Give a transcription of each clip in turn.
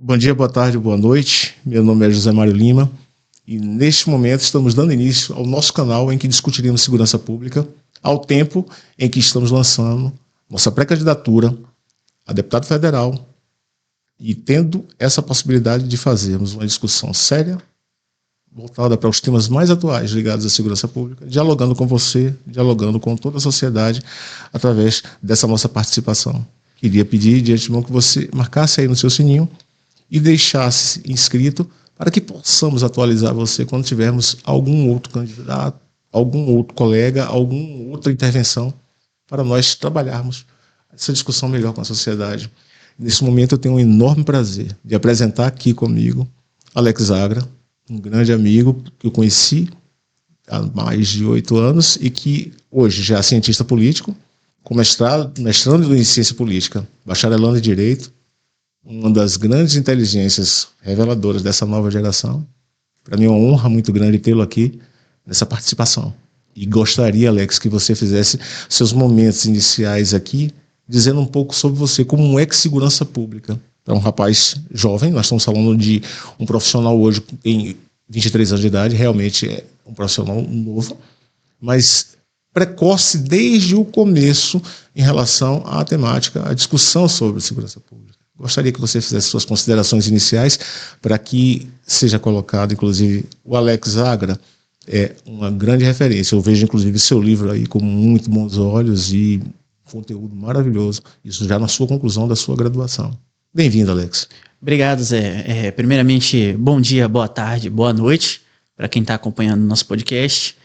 Bom dia, boa tarde, boa noite. Meu nome é José Mário Lima e neste momento estamos dando início ao nosso canal em que discutiremos segurança pública, ao tempo em que estamos lançando nossa pré-candidatura a deputado federal e tendo essa possibilidade de fazermos uma discussão séria, voltada para os temas mais atuais ligados à segurança pública, dialogando com você, dialogando com toda a sociedade através dessa nossa participação. Queria pedir de antemão que você marcasse aí no seu sininho e deixasse inscrito para que possamos atualizar você quando tivermos algum outro candidato, algum outro colega, alguma outra intervenção para nós trabalharmos essa discussão melhor com a sociedade. Nesse momento eu tenho um enorme prazer de apresentar aqui comigo Alex Zagra, um grande amigo que eu conheci há mais de 8 anos e que hoje já é cientista político, com mestrando em ciência política, bacharelando em direito, uma das grandes inteligências reveladoras dessa nova geração. Para mim é uma honra muito grande tê-lo aqui nessa participação. E gostaria, Alex, que você fizesse seus momentos iniciais aqui, dizendo um pouco sobre você como um ex-segurança pública. É um rapaz jovem, nós estamos falando de um profissional hoje que tem 23 anos de idade, realmente é um profissional novo, mas precoce desde o começo em relação à temática, à discussão sobre segurança pública. Gostaria que você fizesse suas considerações iniciais para que seja colocado, inclusive, o Alex Zagra é uma grande referência. Eu vejo, inclusive, seu livro aí com muito bons olhos e conteúdo maravilhoso, isso já na sua conclusão da sua graduação. Bem-vindo, Alex. Obrigado, Zé. Primeiramente, bom dia, boa tarde, boa noite para quem está acompanhando o nosso podcast.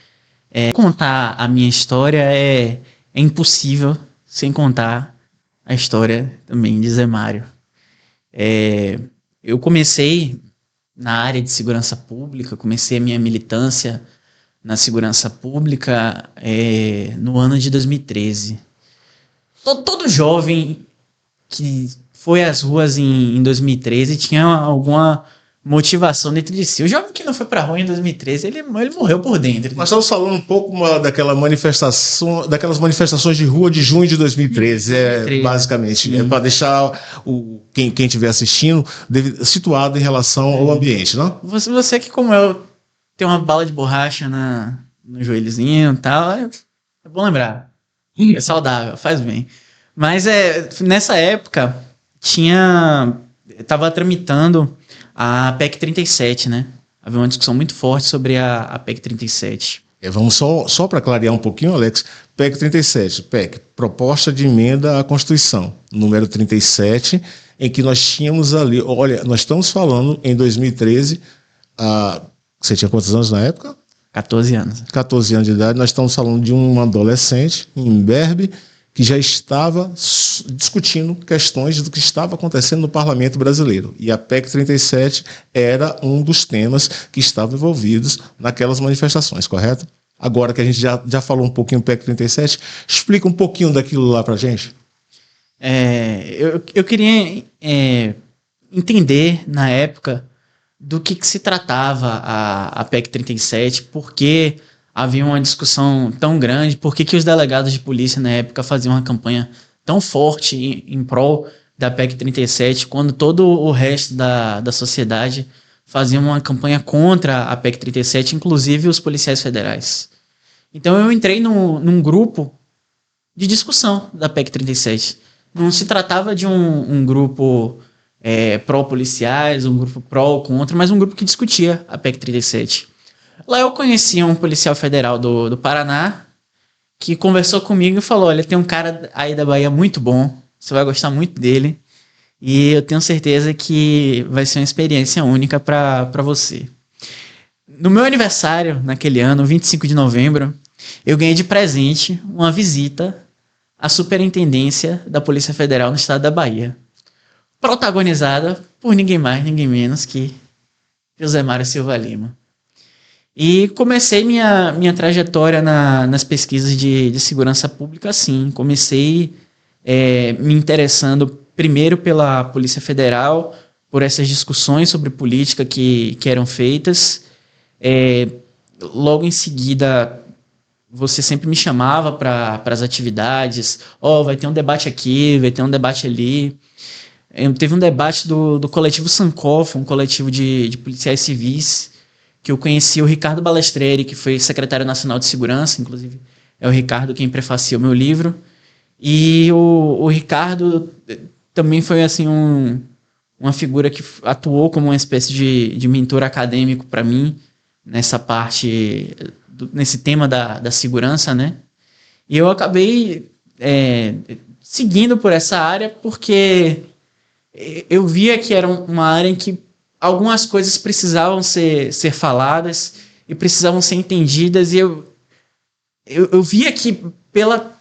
Contar a minha história é impossível sem contar a história também de Zé Mário. Eu comecei na área de segurança pública, comecei a minha militância na segurança pública no ano de 2013. Todo jovem que foi às ruas em 2013 tinha alguma motivação dentro de si. O jovem que não foi pra rua em 2013, ele morreu por dentro. Nós estamos falando um pouco daquelas manifestações de rua de junho de 2013, basicamente, para deixar quem estiver assistindo situado em relação ao ambiente, não? Você que, como eu, tem uma bala de borracha no joelhozinho e tal, é bom lembrar. É saudável, faz bem. Mas nessa época estava tramitando a PEC 37, né? Havia uma discussão muito forte sobre a PEC 37. Vamos só para clarear um pouquinho, Alex. PEC 37, PEC, Proposta de Emenda à Constituição, número 37, em que nós tínhamos ali, olha, nós estamos falando em 2013, você tinha quantos anos na época? 14 anos. 14 anos de idade, nós estamos falando de um adolescente em imberbe que já estava discutindo questões do que estava acontecendo no parlamento brasileiro. E a PEC 37 era um dos temas que estavam envolvidos naquelas manifestações, correto? Agora que a gente já falou um pouquinho do PEC 37, explica um pouquinho daquilo lá para a gente. Eu queria entender, na época, do que se tratava a PEC 37, porque havia uma discussão tão grande, por que os delegados de polícia na época faziam uma campanha tão forte em prol da PEC 37, quando todo o resto da sociedade fazia uma campanha contra a PEC 37, inclusive os policiais federais. Então eu entrei num grupo de discussão da PEC 37. Não se tratava de um grupo pró-policiais, um grupo pró ou contra, mas um grupo que discutia a PEC 37. Lá eu conheci um policial federal do Paraná que conversou comigo e falou: olha, tem um cara aí da Bahia muito bom, você vai gostar muito dele e eu tenho certeza que vai ser uma experiência única para você. No meu aniversário, naquele ano, 25 de novembro, eu ganhei de presente uma visita à Superintendência da Polícia Federal no estado da Bahia, protagonizada por ninguém mais, ninguém menos que José Mário Silva Lima. E comecei minha trajetória nas pesquisas de segurança pública assim. Comecei me interessando primeiro pela Polícia Federal, por essas discussões sobre política que eram feitas. Logo em seguida, você sempre me chamava para as atividades. Vai ter um debate aqui, vai ter um debate ali. teve um debate do coletivo Sankofa, um coletivo de policiais civis, que eu conheci o Ricardo Balestreri, que foi secretário nacional de segurança, inclusive é o Ricardo quem prefacia o meu livro, e o Ricardo também foi assim uma figura que atuou como uma espécie de mentor acadêmico para mim, nessa parte, nesse tema da segurança, né? E eu acabei seguindo por essa área porque eu via que era uma área em que algumas coisas precisavam ser faladas e precisavam ser entendidas, e eu via que pela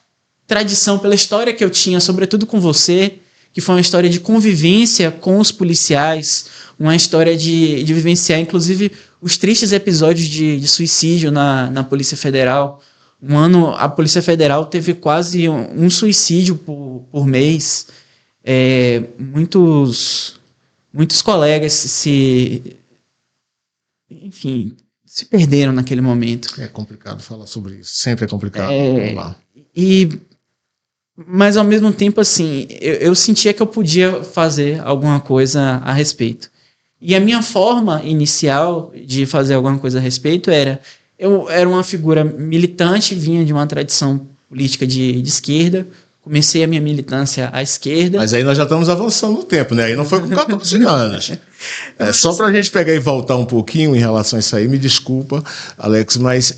tradição, pela história que eu tinha, sobretudo com você, que foi uma história de convivência com os policiais, uma história de vivenciar, inclusive, os tristes episódios de suicídio na Polícia Federal. Um ano, a Polícia Federal teve quase um suicídio por mês. Muitos colegas se perderam naquele momento. É complicado falar sobre isso. Sempre é complicado. Vamos lá. Mas, ao mesmo tempo, assim, eu sentia que eu podia fazer alguma coisa a respeito. E a minha forma inicial de fazer alguma coisa a respeito eu era uma figura militante, vinha de uma tradição política de esquerda, comecei a minha militância à esquerda. Mas aí nós já estamos avançando no tempo, né? Aí não foi com 14 anos. Só para a gente pegar e voltar um pouquinho em relação a isso aí, me desculpa, Alex, mas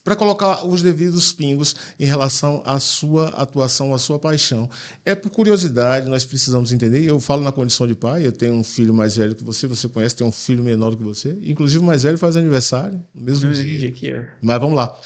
para colocar os devidos pingos em relação à sua atuação, à sua paixão. Por curiosidade, nós precisamos entender, e eu falo na condição de pai, eu tenho um filho mais velho que você conhece, tem um filho menor que você, inclusive o mais velho faz aniversário, no mesmo dia. Mas vamos lá.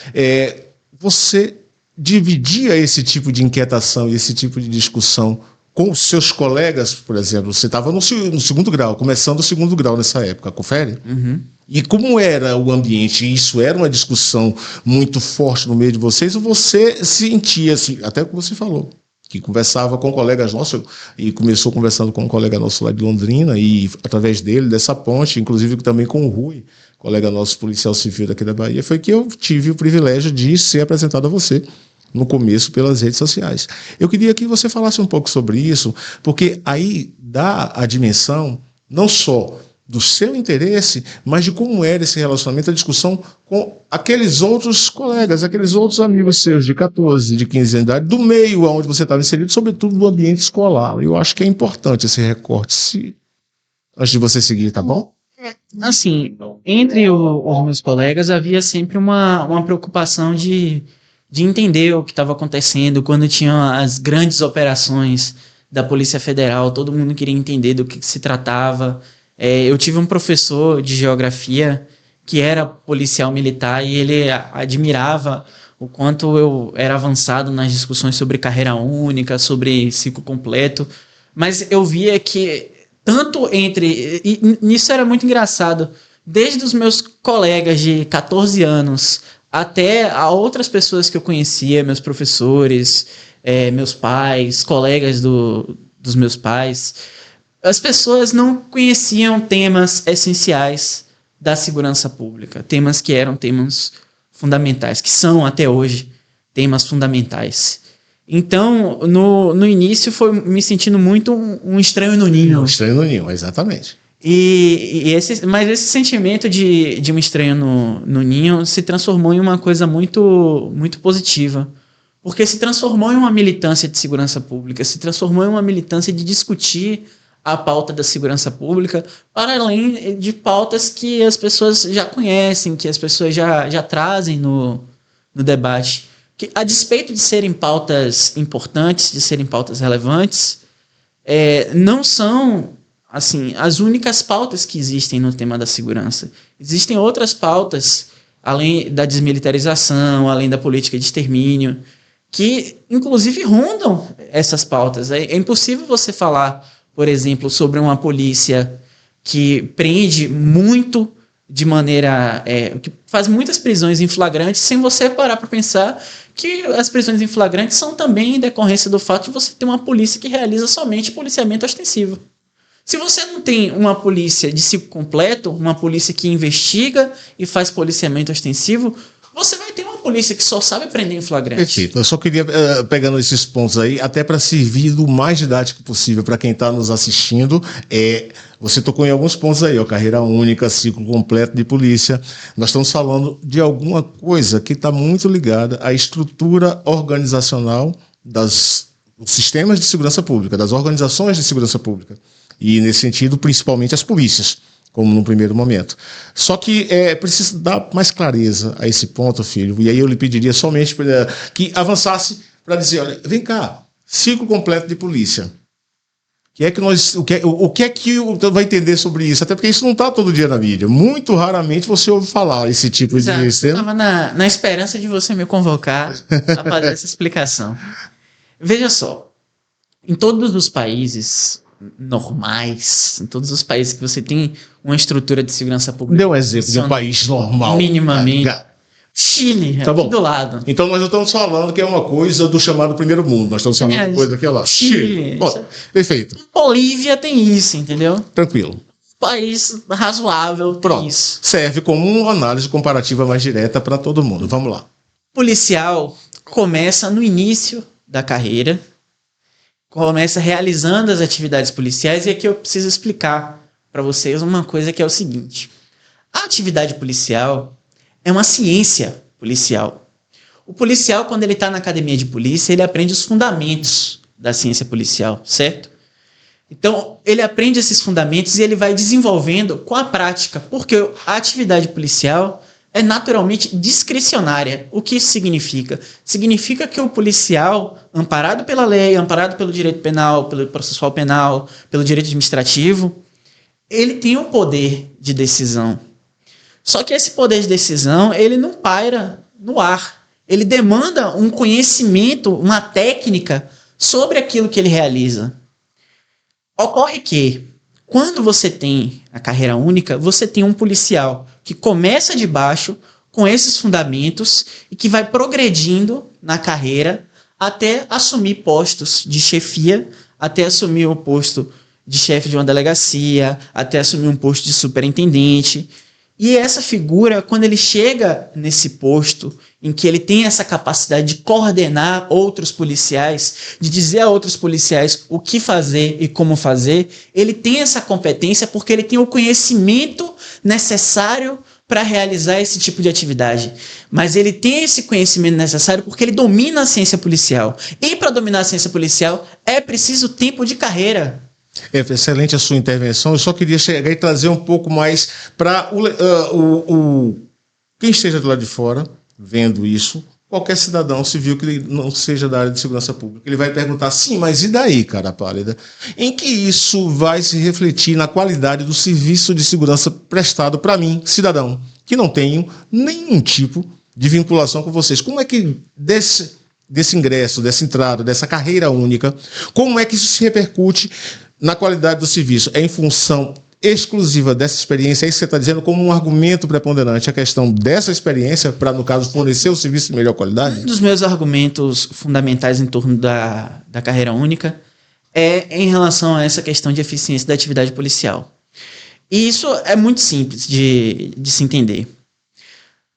Você dividia esse tipo de inquietação e esse tipo de discussão com os seus colegas, por exemplo? Você estava no segundo grau, começando o segundo grau nessa época, confere? Uhum. E como era o ambiente? Isso era uma discussão muito forte no meio de vocês? Ou você sentia, assim, até o que você falou, que conversava com colegas nossos, e começou conversando com um colega nosso lá de Londrina, e através dele, dessa ponte, inclusive também com o Rui, colega nosso policial civil daqui da Bahia, foi que eu tive o privilégio de ser apresentado a você no começo pelas redes sociais. Eu queria que você falasse um pouco sobre isso, porque aí dá a dimensão não só do seu interesse, mas de como era esse relacionamento, a discussão com aqueles outros colegas, aqueles outros amigos seus de 14, de 15 anos de idade, do meio onde você estava inserido, sobretudo do ambiente escolar. Eu acho que é importante esse recorte, antes de você seguir, tá bom? Assim, entre os meus colegas havia sempre uma preocupação de entender o que estava acontecendo. Quando tinham as grandes operações da Polícia Federal, todo mundo queria entender do que se tratava. Eu tive um professor de geografia que era policial militar e ele admirava o quanto eu era avançado nas discussões sobre carreira única, sobre ciclo completo, mas eu via que tanto e nisso era muito engraçado, desde os meus colegas de 14 anos até a outras pessoas que eu conhecia, meus professores, meus pais, colegas dos meus pais, as pessoas não conheciam temas essenciais da segurança pública, temas que eram temas fundamentais, que são até hoje temas fundamentais. Então, no início, foi me sentindo muito um estranho no ninho. Um estranho no ninho, exatamente. Mas esse sentimento de um estranho no ninho se transformou em uma coisa muito, muito positiva, porque se transformou em uma militância de segurança pública, se transformou em uma militância de discutir a pauta da segurança pública, para além de pautas que as pessoas já conhecem, que as pessoas já trazem no debate, que, a despeito de serem pautas importantes, de serem pautas relevantes, não são assim as únicas pautas que existem no tema da segurança. Existem outras pautas, além da desmilitarização, além da política de extermínio, que inclusive rondam essas pautas. É impossível você falar, por exemplo, sobre uma polícia que prende muito de maneira... que faz muitas prisões em flagrantes, sem você parar para pensar que as prisões em flagrantes são também em decorrência do fato de você ter uma polícia que realiza somente policiamento ostensivo. Se você não tem uma polícia de ciclo completo, uma polícia que investiga e faz policiamento ostensivo, você vai ter uma polícia que só sabe prender em flagrante. Perfeito. Eu só queria, pegando esses pontos aí, até para servir do mais didático possível para quem está nos assistindo, você tocou em alguns pontos aí, carreira única, ciclo completo de polícia. Nós estamos falando de alguma coisa que está muito ligada à estrutura organizacional dos sistemas de segurança pública, das organizações de segurança pública. E, nesse sentido, principalmente as polícias, como num primeiro momento. Só que precisa dar mais clareza a esse ponto, filho, e aí eu lhe pediria somente que avançasse para dizer, olha, vem cá, ciclo completo de polícia. O que é que vai entender sobre isso? Até porque isso não está todo dia na mídia. Muito raramente você ouve falar esse tipo de... Eu estava na esperança de você me convocar a fazer essa explicação. Veja só, em todos os países normais, em todos os países que você tem uma estrutura de segurança pública... Dê um exemplo de um país normal. Minimamente. Chile, tá bom. aqui do lado. Então nós não estamos falando que é uma coisa do chamado primeiro mundo, nós estamos falando de coisa que é lá. Chile. Bom, perfeito. Bolívia tem isso, entendeu? Tranquilo. País razoável tem isso. Serve como uma análise comparativa mais direta para todo mundo. Vamos lá. Policial começa no início da carreira, começa realizando as atividades policiais, e aqui eu preciso explicar para vocês uma coisa que é o seguinte. A atividade policial é uma ciência policial. O policial, quando ele está na academia de polícia, ele aprende os fundamentos da ciência policial, certo? Então, ele aprende esses fundamentos e ele vai desenvolvendo com a prática, porque a atividade policial é naturalmente discricionária. O que isso significa? Significa que o policial, amparado pela lei, amparado pelo direito penal, pelo processual penal, pelo direito administrativo, ele tem o poder de decisão. Só que esse poder de decisão, ele não paira no ar. Ele demanda um conhecimento, uma técnica sobre aquilo que ele realiza. Ocorre que, quando você tem a carreira única, você tem um policial que começa de baixo com esses fundamentos e que vai progredindo na carreira até assumir postos de chefia, até assumir o posto de chefe de uma delegacia, até assumir um posto de superintendente. E essa figura, quando ele chega nesse posto, em que ele tem essa capacidade de coordenar outros policiais, de dizer a outros policiais o que fazer e como fazer, ele tem essa competência porque ele tem o conhecimento necessário para realizar esse tipo de atividade. Mas ele tem esse conhecimento necessário porque ele domina a ciência policial. E para dominar a ciência policial é preciso tempo de carreira. É excelente a sua intervenção. Eu só queria chegar e trazer um pouco mais para quem esteja do lado de fora, vendo isso, qualquer cidadão civil que não seja da área de segurança pública. Ele vai perguntar, sim, mas e daí, cara pálida? Em que isso vai se refletir na qualidade do serviço de segurança prestado para mim, cidadão, que não tenho nenhum tipo de vinculação com vocês? Como é que desse ingresso, dessa entrada, dessa carreira única, como é que isso se repercute na qualidade do serviço? É em função exclusiva dessa experiência, é isso que você está dizendo como um argumento preponderante, a questão dessa experiência para, no caso, fornecer o serviço de melhor qualidade? Um dos meus argumentos fundamentais em torno da carreira única é em relação a essa questão de eficiência da atividade policial. E isso é muito simples de se entender.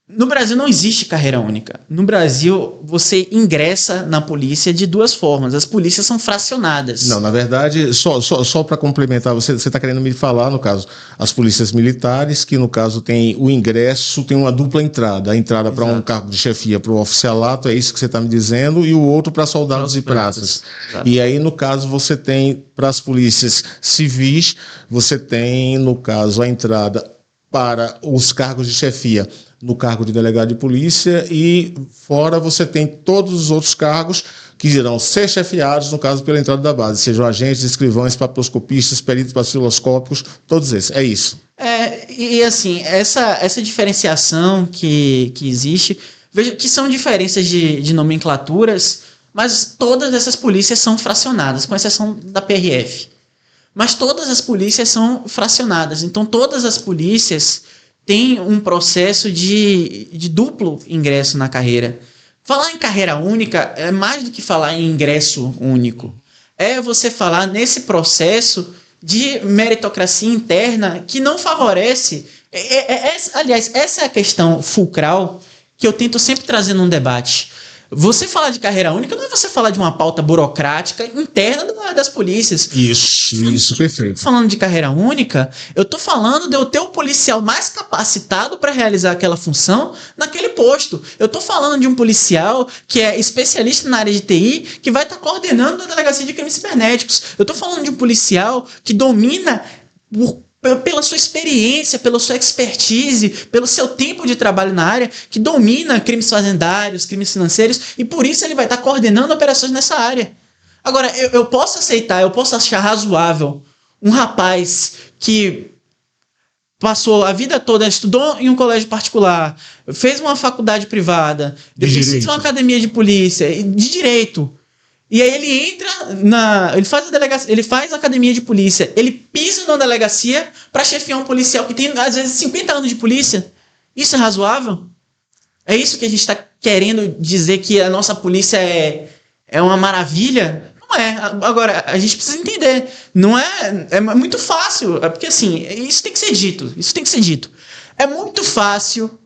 No Brasil não existe carreira única. No Brasil, você ingressa na polícia de duas formas. As polícias são fracionadas. Não, na verdade, só para complementar, você está querendo me falar, no caso, as polícias militares, que no caso tem o ingresso, tem uma dupla entrada. A entrada para um cargo de chefia para o oficialato, é isso que você está me dizendo, e o outro para soldados e praças. E aí, no caso, você tem, para as polícias civis, você tem, no caso, a entrada para os cargos de chefia no cargo de delegado de polícia, e fora você tem todos os outros cargos que irão ser chefiados, no caso, pela entrada da base, sejam agentes, escrivães, papiloscopistas, peritos papiloscópicos, todos esses. É isso. E assim, essa diferenciação que existe, veja que são diferenças de nomenclaturas, mas todas essas polícias são fracionadas, com exceção da PRF. Mas todas as polícias são fracionadas, então todas as polícias têm um processo de duplo ingresso na carreira. Falar em carreira única é mais do que falar em ingresso único. É você falar nesse processo de meritocracia interna que não favorece... aliás, essa é a questão fulcral que eu tento sempre trazer num debate. Você falar de carreira única não é você falar de uma pauta burocrática interna das polícias. Isso, perfeito. Falando de carreira única, eu tô falando de eu ter o policial mais capacitado para realizar aquela função naquele posto. Eu tô falando de um policial que é especialista na área de TI, que vai estar coordenando a delegacia de crimes cibernéticos. Eu tô falando de um policial que domina pela sua experiência, pela sua expertise, pelo seu tempo de trabalho na área, que domina crimes fazendários, crimes financeiros, e por isso ele vai estar coordenando operações nessa área. Agora, eu posso aceitar, eu posso achar razoável um rapaz que passou a vida toda, estudou em um colégio particular, fez uma faculdade privada, depois fez uma academia de polícia, de direito. E aí ele entra ele faz academia de polícia, ele pisa na delegacia para chefiar um policial que tem, às vezes, 50 anos de polícia. Isso é razoável? É isso que a gente está querendo dizer, que a nossa polícia é uma maravilha? Não é. Agora, a gente precisa entender. Não é... É muito fácil, porque assim, isso tem que ser dito. É muito fácil,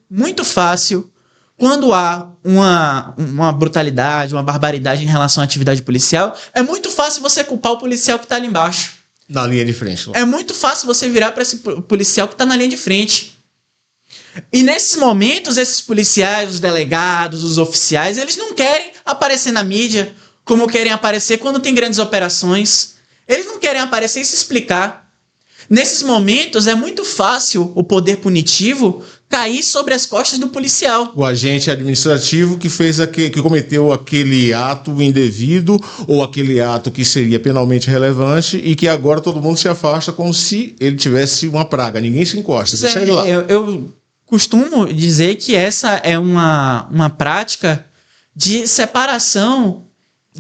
quando há uma brutalidade, uma barbaridade em relação à atividade policial, é muito fácil você culpar o policial que está ali embaixo. Na linha de frente. É muito fácil você virar para esse policial que está na linha de frente. E nesses momentos, esses policiais, os delegados, os oficiais, eles não querem aparecer na mídia como querem aparecer quando tem grandes operações. Eles não querem aparecer e se explicar. Nesses momentos, é muito fácil o poder punitivo cair sobre as costas do policial. O agente administrativo que cometeu aquele ato indevido ou aquele ato que seria penalmente relevante e que agora todo mundo se afasta como se ele tivesse uma praga. Ninguém se encosta. Deixa ele lá. Eu costumo dizer que essa é uma prática de separação.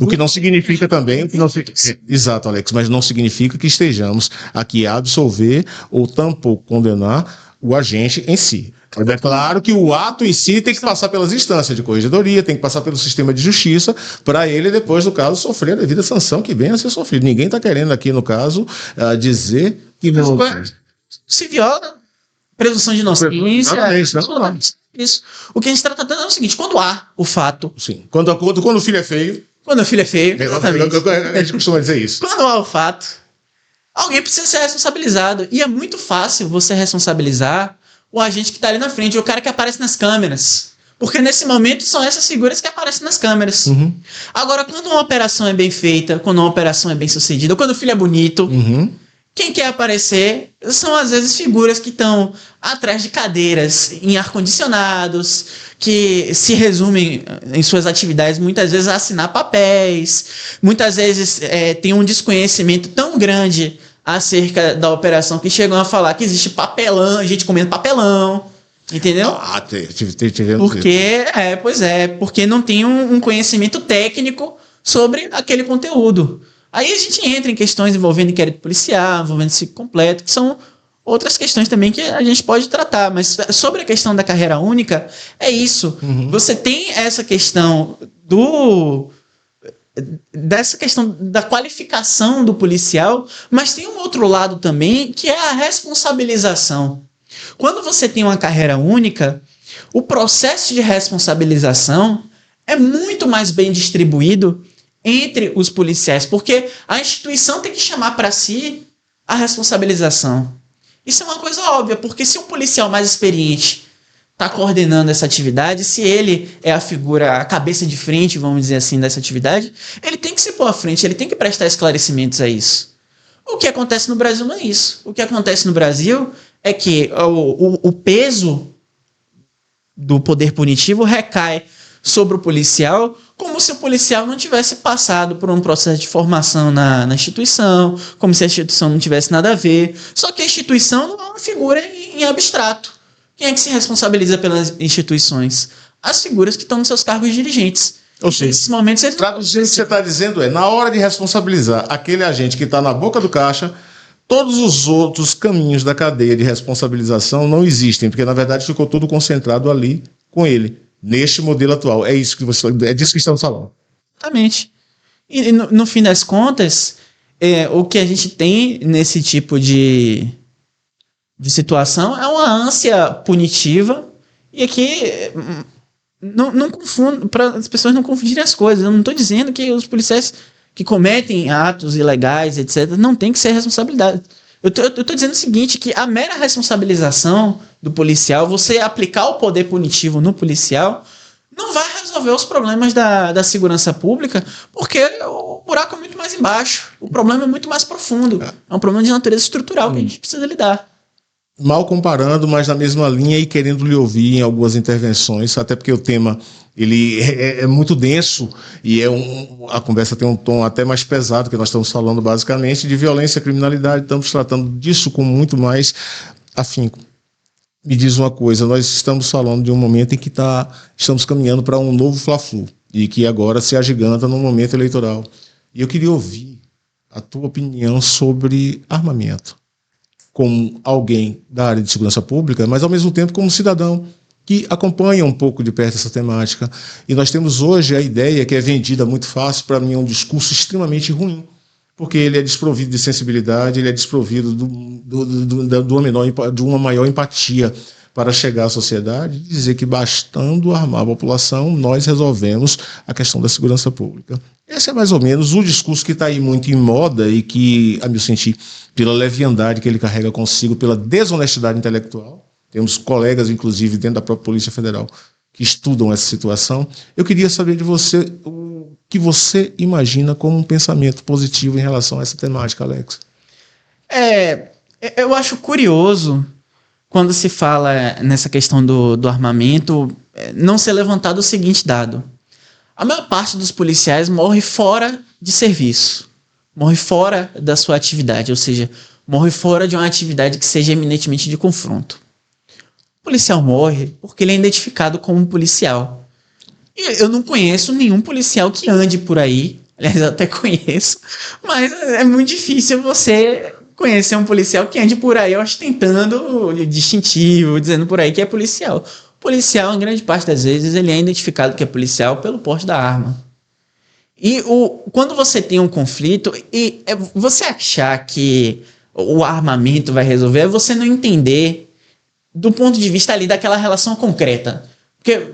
O que não significa também... Exato, Alex, mas não significa que estejamos aqui a absolver ou tampouco condenar o agente em si. Mas é claro que o ato em si tem que passar pelas instâncias de corregedoria, tem que passar pelo sistema de justiça, para ele, depois do caso, sofrer a devida sanção que venha a ser sofrida. Ninguém está querendo aqui, no caso, dizer que... Se viola, presunção de inocência... Isso. O que a gente está tratando é o seguinte: quando há o fato... Sim. Quando o filho é feio... Quando o filho é feio, exatamente. A gente costuma dizer isso. Quando há o fato, alguém precisa ser responsabilizado. E é muito fácil você responsabilizar o agente que está ali na frente, o cara que aparece nas câmeras. Porque nesse momento são essas figuras que aparecem nas câmeras. Uhum. Agora, quando uma operação é bem feita, quando uma operação é bem sucedida, ou quando o filho é bonito, quem quer aparecer são às vezes figuras que estão atrás de cadeiras em ar-condicionados, que se resumem em suas atividades muitas vezes a assinar papéis, muitas vezes tem um desconhecimento tão grande acerca da operação que chegam a falar que existe papelão, gente comendo papelão, entendeu? Porque não tem um conhecimento técnico sobre aquele conteúdo. Aí a gente entra em questões envolvendo inquérito policial, envolvendo ciclo completo, que são outras questões também que a gente pode tratar. Mas sobre a questão da carreira única, é isso. Você tem essa questão dessa questão da qualificação do policial, mas tem um outro lado também, que é a responsabilização. Quando você tem uma carreira única, o processo de responsabilização é muito mais bem distribuído entre os policiais, porque a instituição tem que chamar para si a responsabilização. Isso é uma coisa óbvia, porque se um policial mais experiente está coordenando essa atividade, se ele é a figura, a cabeça de frente, vamos dizer assim, dessa atividade, ele tem que se pôr à frente, ele tem que prestar esclarecimentos a isso. O que acontece no Brasil não é isso. O que acontece no Brasil é que o peso do poder punitivo recai sobre o policial, como se o policial não tivesse passado por um processo de formação na instituição, como se a instituição não tivesse nada a ver. Só que a instituição não é uma figura em abstrato. Quem é que se responsabiliza pelas instituições? As figuras que estão nos seus cargos dirigentes. Ou seja, nesses momentos, o que você está dizendo na hora de responsabilizar aquele agente que está na boca do caixa, todos os outros caminhos da cadeia de responsabilização não existem, porque na verdade ficou tudo concentrado ali com ele. Neste modelo atual. É isso que é disso que estamos falando. Exatamente. E no fim das contas, o que a gente tem nesse tipo de situação é uma ânsia punitiva, e aqui não confundo, para as pessoas não confundirem as coisas. Eu não estou dizendo que os policiais que cometem atos ilegais, etc., não tem que ser responsabilidade. Eu tô dizendo o seguinte, que a mera responsabilização do policial, você aplicar o poder punitivo no policial, não vai resolver os problemas da segurança pública, porque o buraco é muito mais embaixo. O problema é muito mais profundo. É um problema de natureza estrutural que a gente precisa lidar. Mal comparando, mas na mesma linha e querendo lhe ouvir em algumas intervenções, até porque o tema ele é muito denso e a conversa tem um tom até mais pesado, que nós estamos falando basicamente de violência e criminalidade, estamos tratando disso com muito mais afinco. Me diz uma coisa, nós estamos falando de um momento em que estamos caminhando para um novo Fla-Flu e que agora se agiganta no momento eleitoral. E eu queria ouvir a tua opinião sobre armamento, como alguém da área de segurança pública, mas ao mesmo tempo como cidadão que acompanha um pouco de perto essa temática. E nós temos hoje a ideia que é vendida muito fácil, para mim é um discurso extremamente ruim, porque ele é desprovido de sensibilidade, ele é desprovido de uma maior empatia para chegar à sociedade e dizer que bastando armar a população, nós resolvemos a questão da segurança pública. Esse é mais ou menos o discurso que está aí muito em moda e que, a meu sentir, pela leviandade que ele carrega consigo, pela desonestidade intelectual, temos colegas, inclusive, dentro da própria Polícia Federal, que estudam essa situação. Eu queria saber de você o que você imagina como um pensamento positivo em relação a essa temática, Alex. Eu acho curioso quando se fala nessa questão do armamento, não ser levantado o seguinte dado. A maior parte dos policiais morre fora de serviço, morre fora da sua atividade, ou seja, morre fora de uma atividade que seja eminentemente de confronto. O policial morre porque ele é identificado como um policial. E eu não conheço nenhum policial que ande por aí, aliás, eu até conheço, mas é muito difícil você conhecer um policial que ande por aí ostentando distintivo, dizendo por aí que é policial. O policial, em grande parte das vezes, ele é identificado que é policial pelo porte da arma. E quando você tem um conflito, você achar que o armamento vai resolver, é você não entender do ponto de vista ali daquela relação concreta. Porque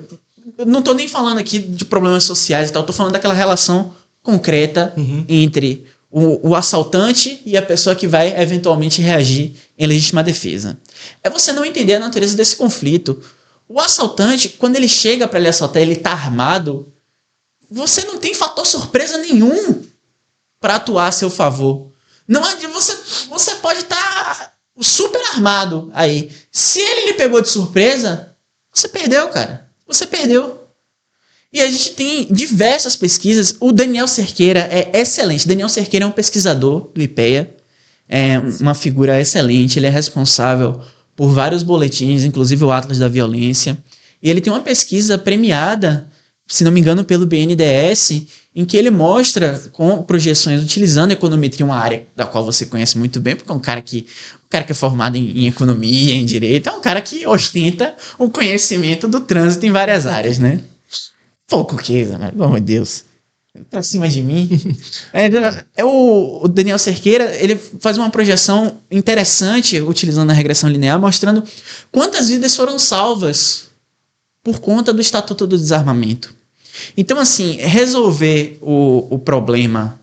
eu não estou nem falando aqui de problemas sociais e tal, estou falando daquela relação concreta entre o assaltante e a pessoa que vai eventualmente reagir em legítima defesa. É você não entender a natureza desse conflito. O assaltante, quando ele chega para lhe assaltar, ele está armado, você não tem fator surpresa nenhum para atuar a seu favor. Não você pode estar super armado aí. Se ele lhe pegou de surpresa, você perdeu, cara. Você perdeu. E a gente tem diversas pesquisas. O Daniel Cerqueira é excelente. Daniel Cerqueira é um pesquisador do IPEA. É uma figura excelente. Ele é responsável por vários boletins, inclusive o Atlas da Violência. E ele tem uma pesquisa premiada, se não me engano, pelo BNDES, em que ele mostra com projeções utilizando a econometria, uma área da qual você conhece muito bem, porque é um cara que é formado em economia, em direito, é um cara que ostenta o conhecimento do trânsito em várias áreas, né? Pouco que, né? Pelo amor de Deus. Pra cima de mim. O Daniel Cerqueira, ele faz uma projeção interessante, utilizando a regressão linear, mostrando quantas vidas foram salvas por conta do Estatuto do Desarmamento. Então, assim, resolver o problema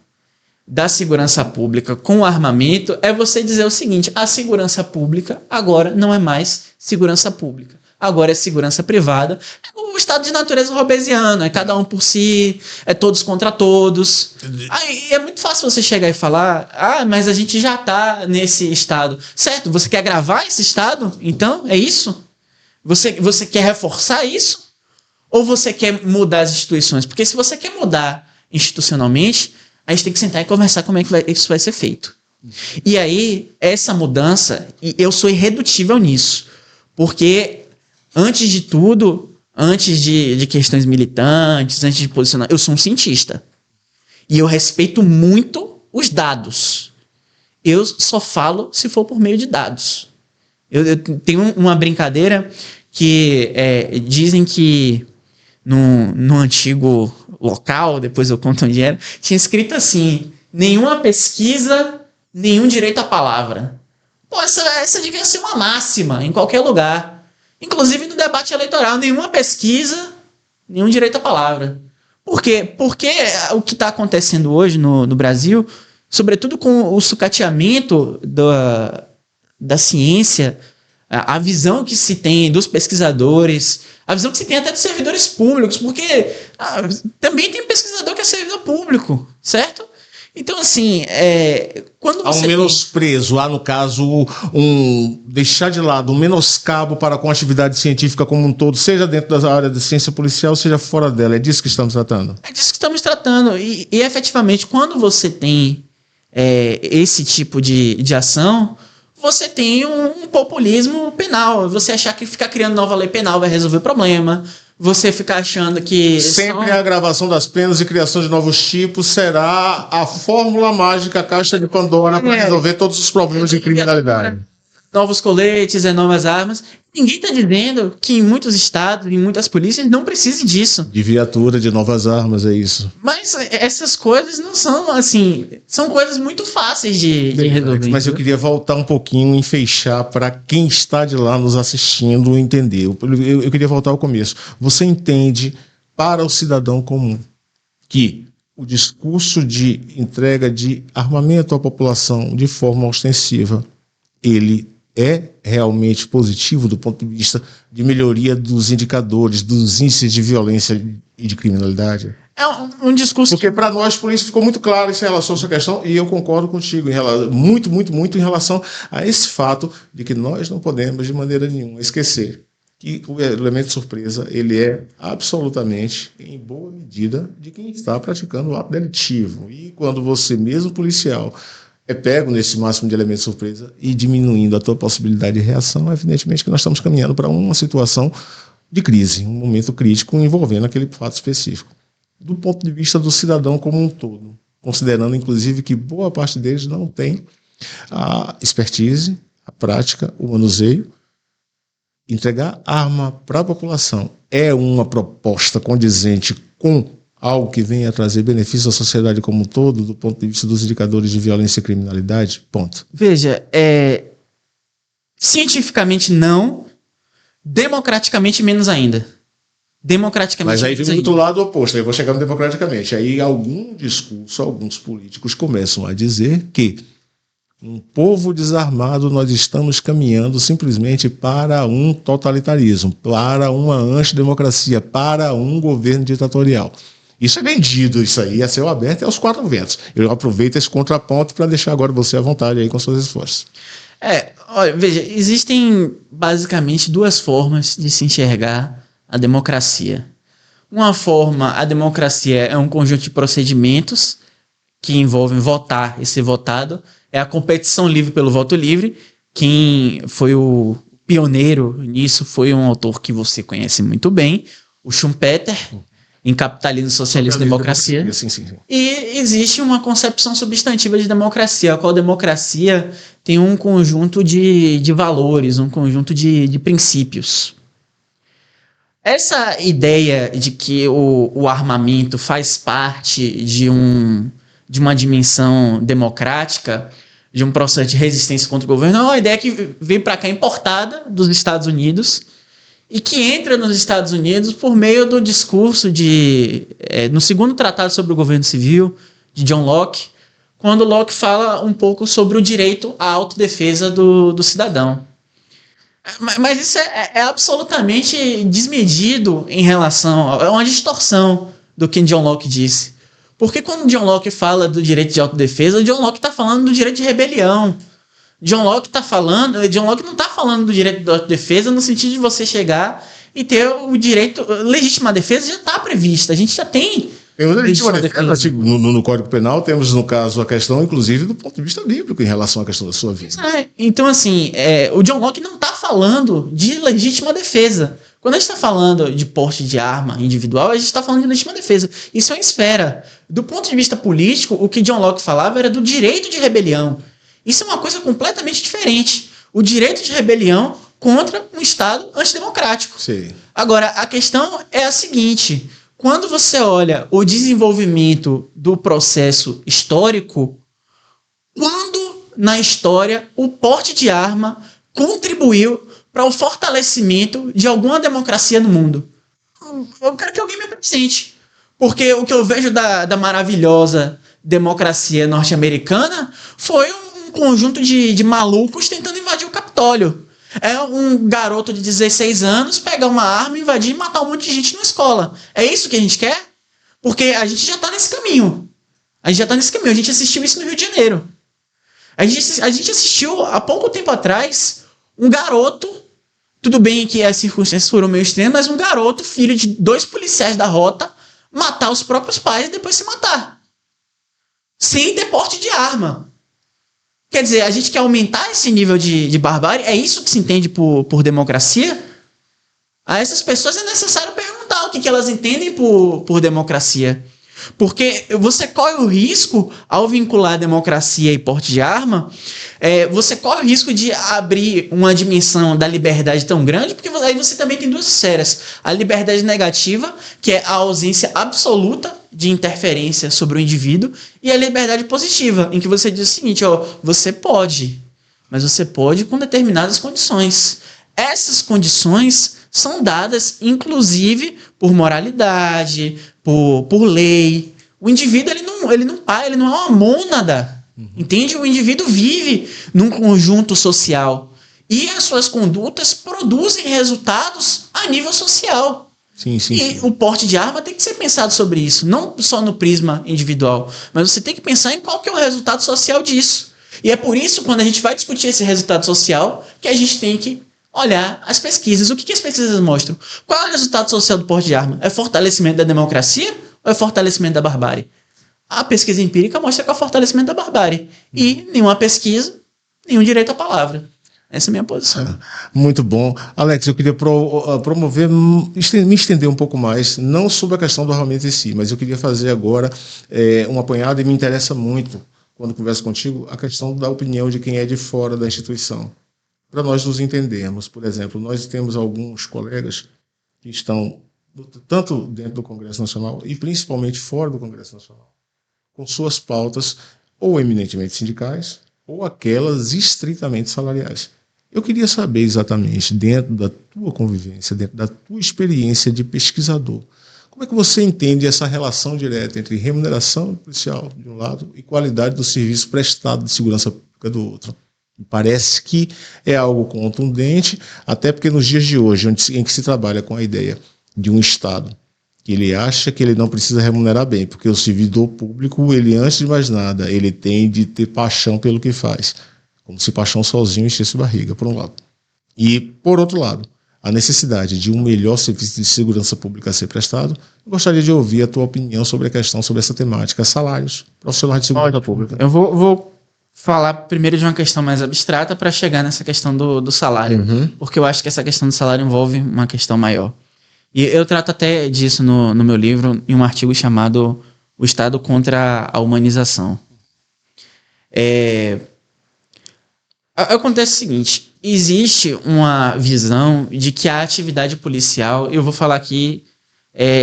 da segurança pública com o armamento é você dizer o seguinte: a segurança pública agora não é mais segurança pública. Agora é segurança privada. É o estado de natureza hobbesiano, é cada um por si, é todos contra todos. Aí é muito fácil você chegar e falar: mas a gente já está nesse estado. Certo, você quer agravar esse estado? Então, é isso? Você quer reforçar isso? Ou você quer mudar as instituições? Porque se você quer mudar institucionalmente, a gente tem que sentar e conversar como é que isso vai ser feito. E aí, essa mudança, e eu sou irredutível nisso, porque antes de tudo, antes de questões militantes, antes de posicionar, eu sou um cientista. E eu respeito muito os dados. Eu só falo se for por meio de dados. Eu tenho uma brincadeira que dizem que no antigo local, depois eu conto onde era, tinha escrito assim: nenhuma pesquisa, nenhum direito à palavra. Pô, essa devia ser uma máxima em qualquer lugar. Inclusive no debate eleitoral, nenhuma pesquisa, nenhum direito à palavra. Por quê? Porque o que está acontecendo hoje no Brasil, sobretudo com o sucateamento da ciência, a visão que se tem dos pesquisadores, a visão que se tem até dos servidores públicos, porque também tem pesquisador que é servidor público, certo? Então, assim, quando você... Há um menosprezo, há, no caso, deixar de lado um menoscabo para com a atividade científica como um todo, seja dentro da área de ciência policial, seja fora dela. É disso que estamos tratando? É disso que estamos tratando. E efetivamente, quando você tem esse tipo de ação, você tem um populismo penal. Você achar que ficar criando nova lei penal vai resolver o problema. Você ficar achando que... Sempre a agravação das penas e criação de novos tipos será a fórmula mágica, a caixa de Pandora para resolver todos os problemas de criminalidade. Novos coletes, novas armas. Ninguém está dizendo que em muitos estados, em muitas polícias, não precise disso. De viatura, de novas armas, é isso. Mas essas coisas não são, assim... São coisas muito fáceis de resolver. Mas eu queria voltar um pouquinho e fechar para quem está de lá nos assistindo entender. Eu queria voltar ao começo. Você entende, para o cidadão comum, que o discurso de entrega de armamento à população de forma ostensiva, ele é realmente positivo do ponto de vista de melhoria dos indicadores, dos índices de violência e de criminalidade? É um discurso... Porque para nós, polícia, ficou muito claro isso em relação a essa questão, e eu concordo contigo, muito em relação a esse fato de que nós não podemos, de maneira nenhuma, esquecer que o elemento de surpresa, ele é absolutamente, em boa medida, de quem está praticando o ato delitivo. E quando você, mesmo policial, é pego nesse máximo de elemento de surpresa e diminuindo a tua possibilidade de reação, evidentemente que nós estamos caminhando para uma situação de crise, um momento crítico envolvendo aquele fato específico. Do ponto de vista do cidadão como um todo, considerando inclusive que boa parte deles não tem a expertise, a prática, o manuseio, entregar arma para a população é uma proposta condizente com algo que venha a trazer benefício à sociedade como um todo, do ponto de vista dos indicadores de violência e criminalidade? Ponto. Veja, cientificamente não, democraticamente menos ainda. Democraticamente. Mas aí vem muito lado oposto, eu vou chegar no democraticamente. Aí algum discurso, alguns políticos começam a dizer que um povo desarmado, nós estamos caminhando simplesmente para um totalitarismo, para uma antidemocracia, para um governo ditatorial. Isso é vendido, isso aí, a céu aberto e aos quatro ventos. Eu aproveito esse contraponto para deixar agora você à vontade aí com suas esforços. Olha, veja, existem basicamente duas formas de se enxergar a democracia. Uma forma, a democracia é um conjunto de procedimentos que envolvem votar e ser votado, é a competição livre pelo voto livre. Quem foi o pioneiro nisso foi um autor que você conhece muito bem, o Schumpeter, em Capitalismo, Socialismo e Democracia. Sim. E existe uma concepção substantiva de democracia, a qual a democracia tem um conjunto de valores, um conjunto de princípios. Essa ideia de que o armamento faz parte de uma dimensão democrática, de um processo de resistência contra o governo, é uma ideia que vem para cá importada dos Estados Unidos e que entra nos Estados Unidos por meio do discurso no segundo tratado sobre o governo civil, de John Locke, quando Locke fala um pouco sobre o direito à autodefesa do cidadão. Mas isso é absolutamente desmedido em relação... É uma distorção do que John Locke disse. Porque quando John Locke fala do direito de autodefesa, John Locke está falando do direito de rebelião. John Locke não está falando do direito de autodefesa no sentido de você chegar e ter o direito... Legítima defesa já está prevista. A gente já tem... No Código Penal temos, no caso, a questão, inclusive, do ponto de vista bíblico em relação à questão da sua vida. Então, assim, o John Locke não está falando de legítima defesa. Quando a gente está falando de porte de arma individual, a gente está falando de legítima defesa. Isso é uma esfera. Do ponto de vista político, o que John Locke falava era do direito de rebelião. Isso é uma coisa completamente diferente. O direito de rebelião contra um Estado antidemocrático. Sim. Agora, a questão é a seguinte... Quando você olha o desenvolvimento do processo histórico, quando na história o porte de arma contribuiu para o fortalecimento de alguma democracia no mundo? eu quero que alguém me apresente. Porque o que eu vejo da maravilhosa democracia norte-americana foi um conjunto de malucos tentando invadir o Capitólio. É um garoto de 16 anos pegar uma arma, invadir e matar um monte de gente na escola. É isso que a gente quer? Porque a gente já tá nesse caminho. A gente assistiu isso no Rio de Janeiro. A gente assistiu há pouco tempo atrás um garoto, tudo bem que as circunstâncias foram meio extremas, mas um garoto, filho de 2 policiais da rota, matar os próprios pais e depois se matar. Sem ter porte de arma. Quer dizer, a gente quer aumentar esse nível de barbárie? É isso que se entende por democracia? A essas pessoas é necessário perguntar o que elas entendem por democracia. Porque você corre o risco, ao vincular democracia e porte de arma, você corre o risco de abrir uma dimensão da liberdade tão grande, porque aí você também tem 2 esferas. A liberdade negativa, que é a ausência absoluta de interferência sobre o indivíduo, e a liberdade positiva, em que você diz o seguinte, você pode, mas você pode com determinadas condições. Essas condições são dadas, inclusive, por moralidade, por lei. O indivíduo ele não é uma mônada. Entende? O indivíduo vive num conjunto social. E as suas condutas produzem resultados a nível social. Sim. O porte de arma tem que ser pensado sobre isso. Não só no prisma individual. Mas você tem que pensar em qual que é o resultado social disso. E é por isso, quando a gente vai discutir esse resultado social, que a gente tem que olhar as pesquisas. O que as pesquisas mostram? Qual é o resultado social do porte de arma? É fortalecimento da democracia ou é fortalecimento da barbárie? A pesquisa empírica mostra que é o fortalecimento da barbárie. E nenhuma pesquisa, nenhum direito à palavra. Essa é a minha posição. Muito bom. Alex, eu queria promover, me estender um pouco mais, não sobre a questão do armamento em si, mas eu queria fazer agora um apanhado, e me interessa muito, quando converso contigo, a questão da opinião de quem é de fora da instituição. Para nós nos entendermos. Por exemplo, nós temos alguns colegas que estão, tanto dentro do Congresso Nacional e principalmente fora do Congresso Nacional, com suas pautas ou eminentemente sindicais ou aquelas estritamente salariais. Eu queria saber exatamente, dentro da tua convivência, dentro da tua experiência de pesquisador, como é que você entende essa relação direta entre remuneração policial, de um lado, e qualidade do serviço prestado de segurança pública, do outro? Parece que é algo contundente, até porque nos dias de hoje, em que se trabalha com a ideia de um Estado, que ele acha que ele não precisa remunerar bem, porque o servidor público, ele, antes de mais nada, ele tem de ter paixão pelo que faz, como se paixão sozinho enchesse barriga, por um lado. E, por outro lado, a necessidade de um melhor serviço de segurança pública a ser prestado. Eu gostaria de ouvir a tua opinião sobre a questão, sobre essa temática, salários profissionais de segurança pública. Eu vou falar primeiro de uma questão mais abstrata para chegar nessa questão do salário, porque eu acho que essa questão do salário envolve uma questão maior. E eu trato até disso no meu livro, em um artigo chamado O Estado contra a Humanização. Acontece o seguinte, existe uma visão de que a atividade policial, eu vou falar aqui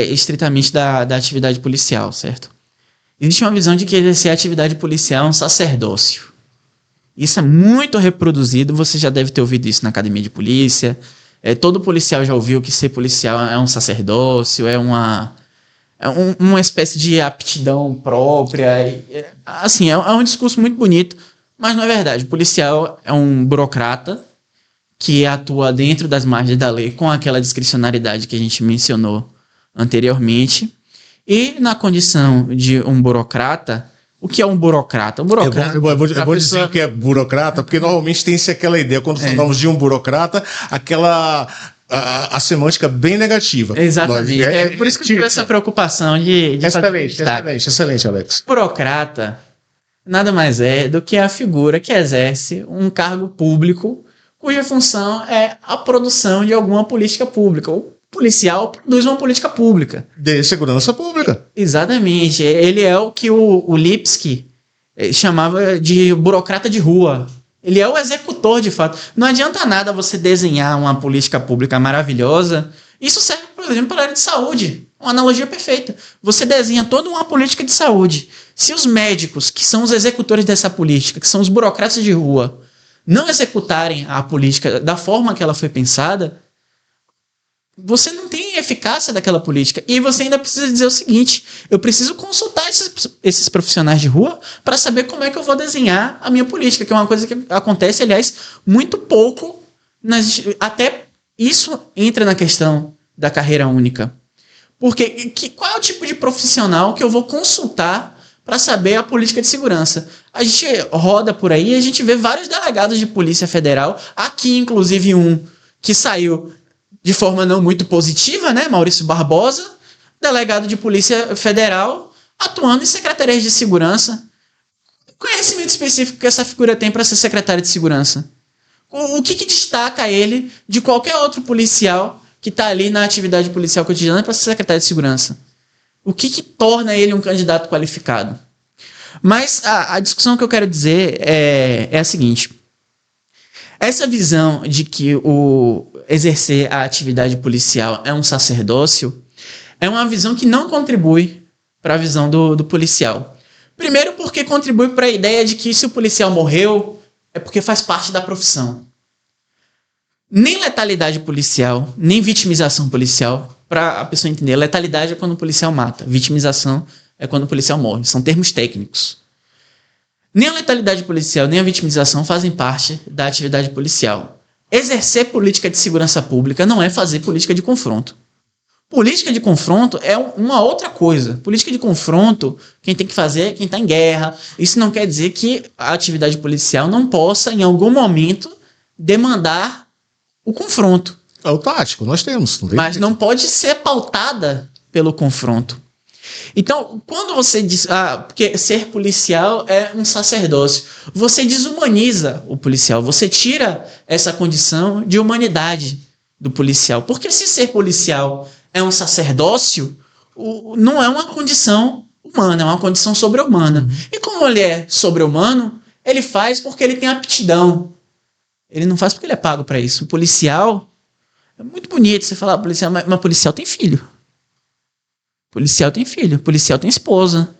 estritamente da atividade policial, certo? Existe uma visão de que exercer a atividade policial é um sacerdócio. Isso é muito reproduzido, você já deve ter ouvido isso na academia de polícia. Todo policial já ouviu que ser policial é um sacerdócio, é uma espécie de aptidão própria. Assim, é um discurso muito bonito, mas não é verdade. O policial é um burocrata que atua dentro das margens da lei com aquela discricionariedade que a gente mencionou anteriormente. E na condição de um burocrata, o que é um burocrata? É bom dizer que é burocrata, porque normalmente tem-se aquela ideia, quando falamos de um burocrata, a semântica bem negativa. Exatamente. Por isso que eu tive essa preocupação de excelente, Alex. Burocrata nada mais é do que a figura que exerce um cargo público cuja função é a produção de alguma política pública. O policial produz uma política pública. De segurança pública. Exatamente. Ele é o que o Lipski chamava de burocrata de rua. Ele é o executor, de fato. Não adianta nada você desenhar uma política pública maravilhosa. Isso serve, por exemplo, para a área de saúde. Uma analogia perfeita. Você desenha toda uma política de saúde. Se os médicos, que são os executores dessa política, que são os burocratas de rua, não executarem a política da forma que ela foi pensada, você não tem eficácia daquela política. E você ainda precisa dizer o seguinte: eu preciso consultar esses profissionais de rua para saber como é que eu vou desenhar a minha política, que é uma coisa que acontece, aliás, muito pouco. Até isso entra na questão da carreira única. Porque qual é o tipo de profissional que eu vou consultar para saber a política de segurança? A gente roda por aí e a gente vê vários delegados de Polícia Federal, aqui inclusive um que saiu de forma não muito positiva, né? Maurício Barbosa, delegado de Polícia Federal, atuando em secretarias de segurança. Conhecimento específico que essa figura tem para ser secretário de segurança? O que destaca ele de qualquer outro policial que está ali na atividade policial cotidiana para ser secretário de segurança? O que torna ele um candidato qualificado? Mas a discussão que eu quero dizer é a seguinte: essa visão de que o exercer a atividade policial é um sacerdócio é uma visão que não contribui para a visão do policial. Primeiro porque contribui para a ideia de que se o policial morreu é porque faz parte da profissão. Nem letalidade policial, nem vitimização policial, para a pessoa entender. Letalidade é quando o policial mata, vitimização é quando o policial morre. São termos técnicos. Nem a letalidade policial, nem a vitimização fazem parte da atividade policial. Exercer política de segurança pública não é fazer política de confronto. Política de confronto é uma outra coisa. Política de confronto, quem tem que fazer é quem está em guerra. Isso não quer dizer que a atividade policial não possa, em algum momento, demandar o confronto. É o tático, nós temos. Mas não pode ser pautada pelo confronto. Então, quando você diz porque ser policial é um sacerdócio, você desumaniza o policial, você tira essa condição de humanidade do policial. Porque se ser policial é um sacerdócio, não é uma condição humana, é uma condição sobre-humana. E como ele é sobre-humano, ele faz porque ele tem aptidão. Ele não faz porque ele é pago para isso. O policial, é muito bonito você falar policial, mas policial tem filho. Policial tem filho, policial tem esposa.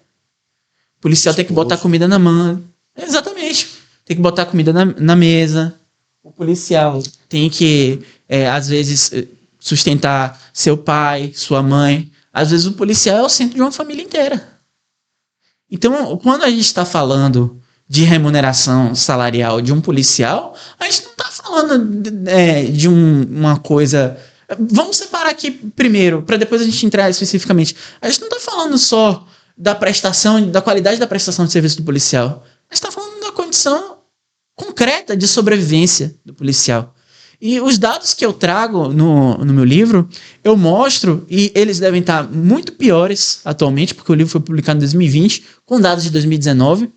Policial tem que botar comida na mão. Exatamente. Tem que botar comida na mesa. O policial tem que, às vezes, sustentar seu pai, sua mãe. Às vezes o policial é o centro de uma família inteira. Então, quando a gente está falando de remuneração salarial de um policial, a gente não está falando de uma coisa... Vamos separar aqui primeiro, para depois a gente entrar especificamente. A gente não está falando só da prestação, da qualidade da prestação de serviço do policial. A gente está falando da condição concreta de sobrevivência do policial. E os dados que eu trago no meu livro, eu mostro, e eles devem estar muito piores atualmente, porque o livro foi publicado em 2020, com dados de 2019,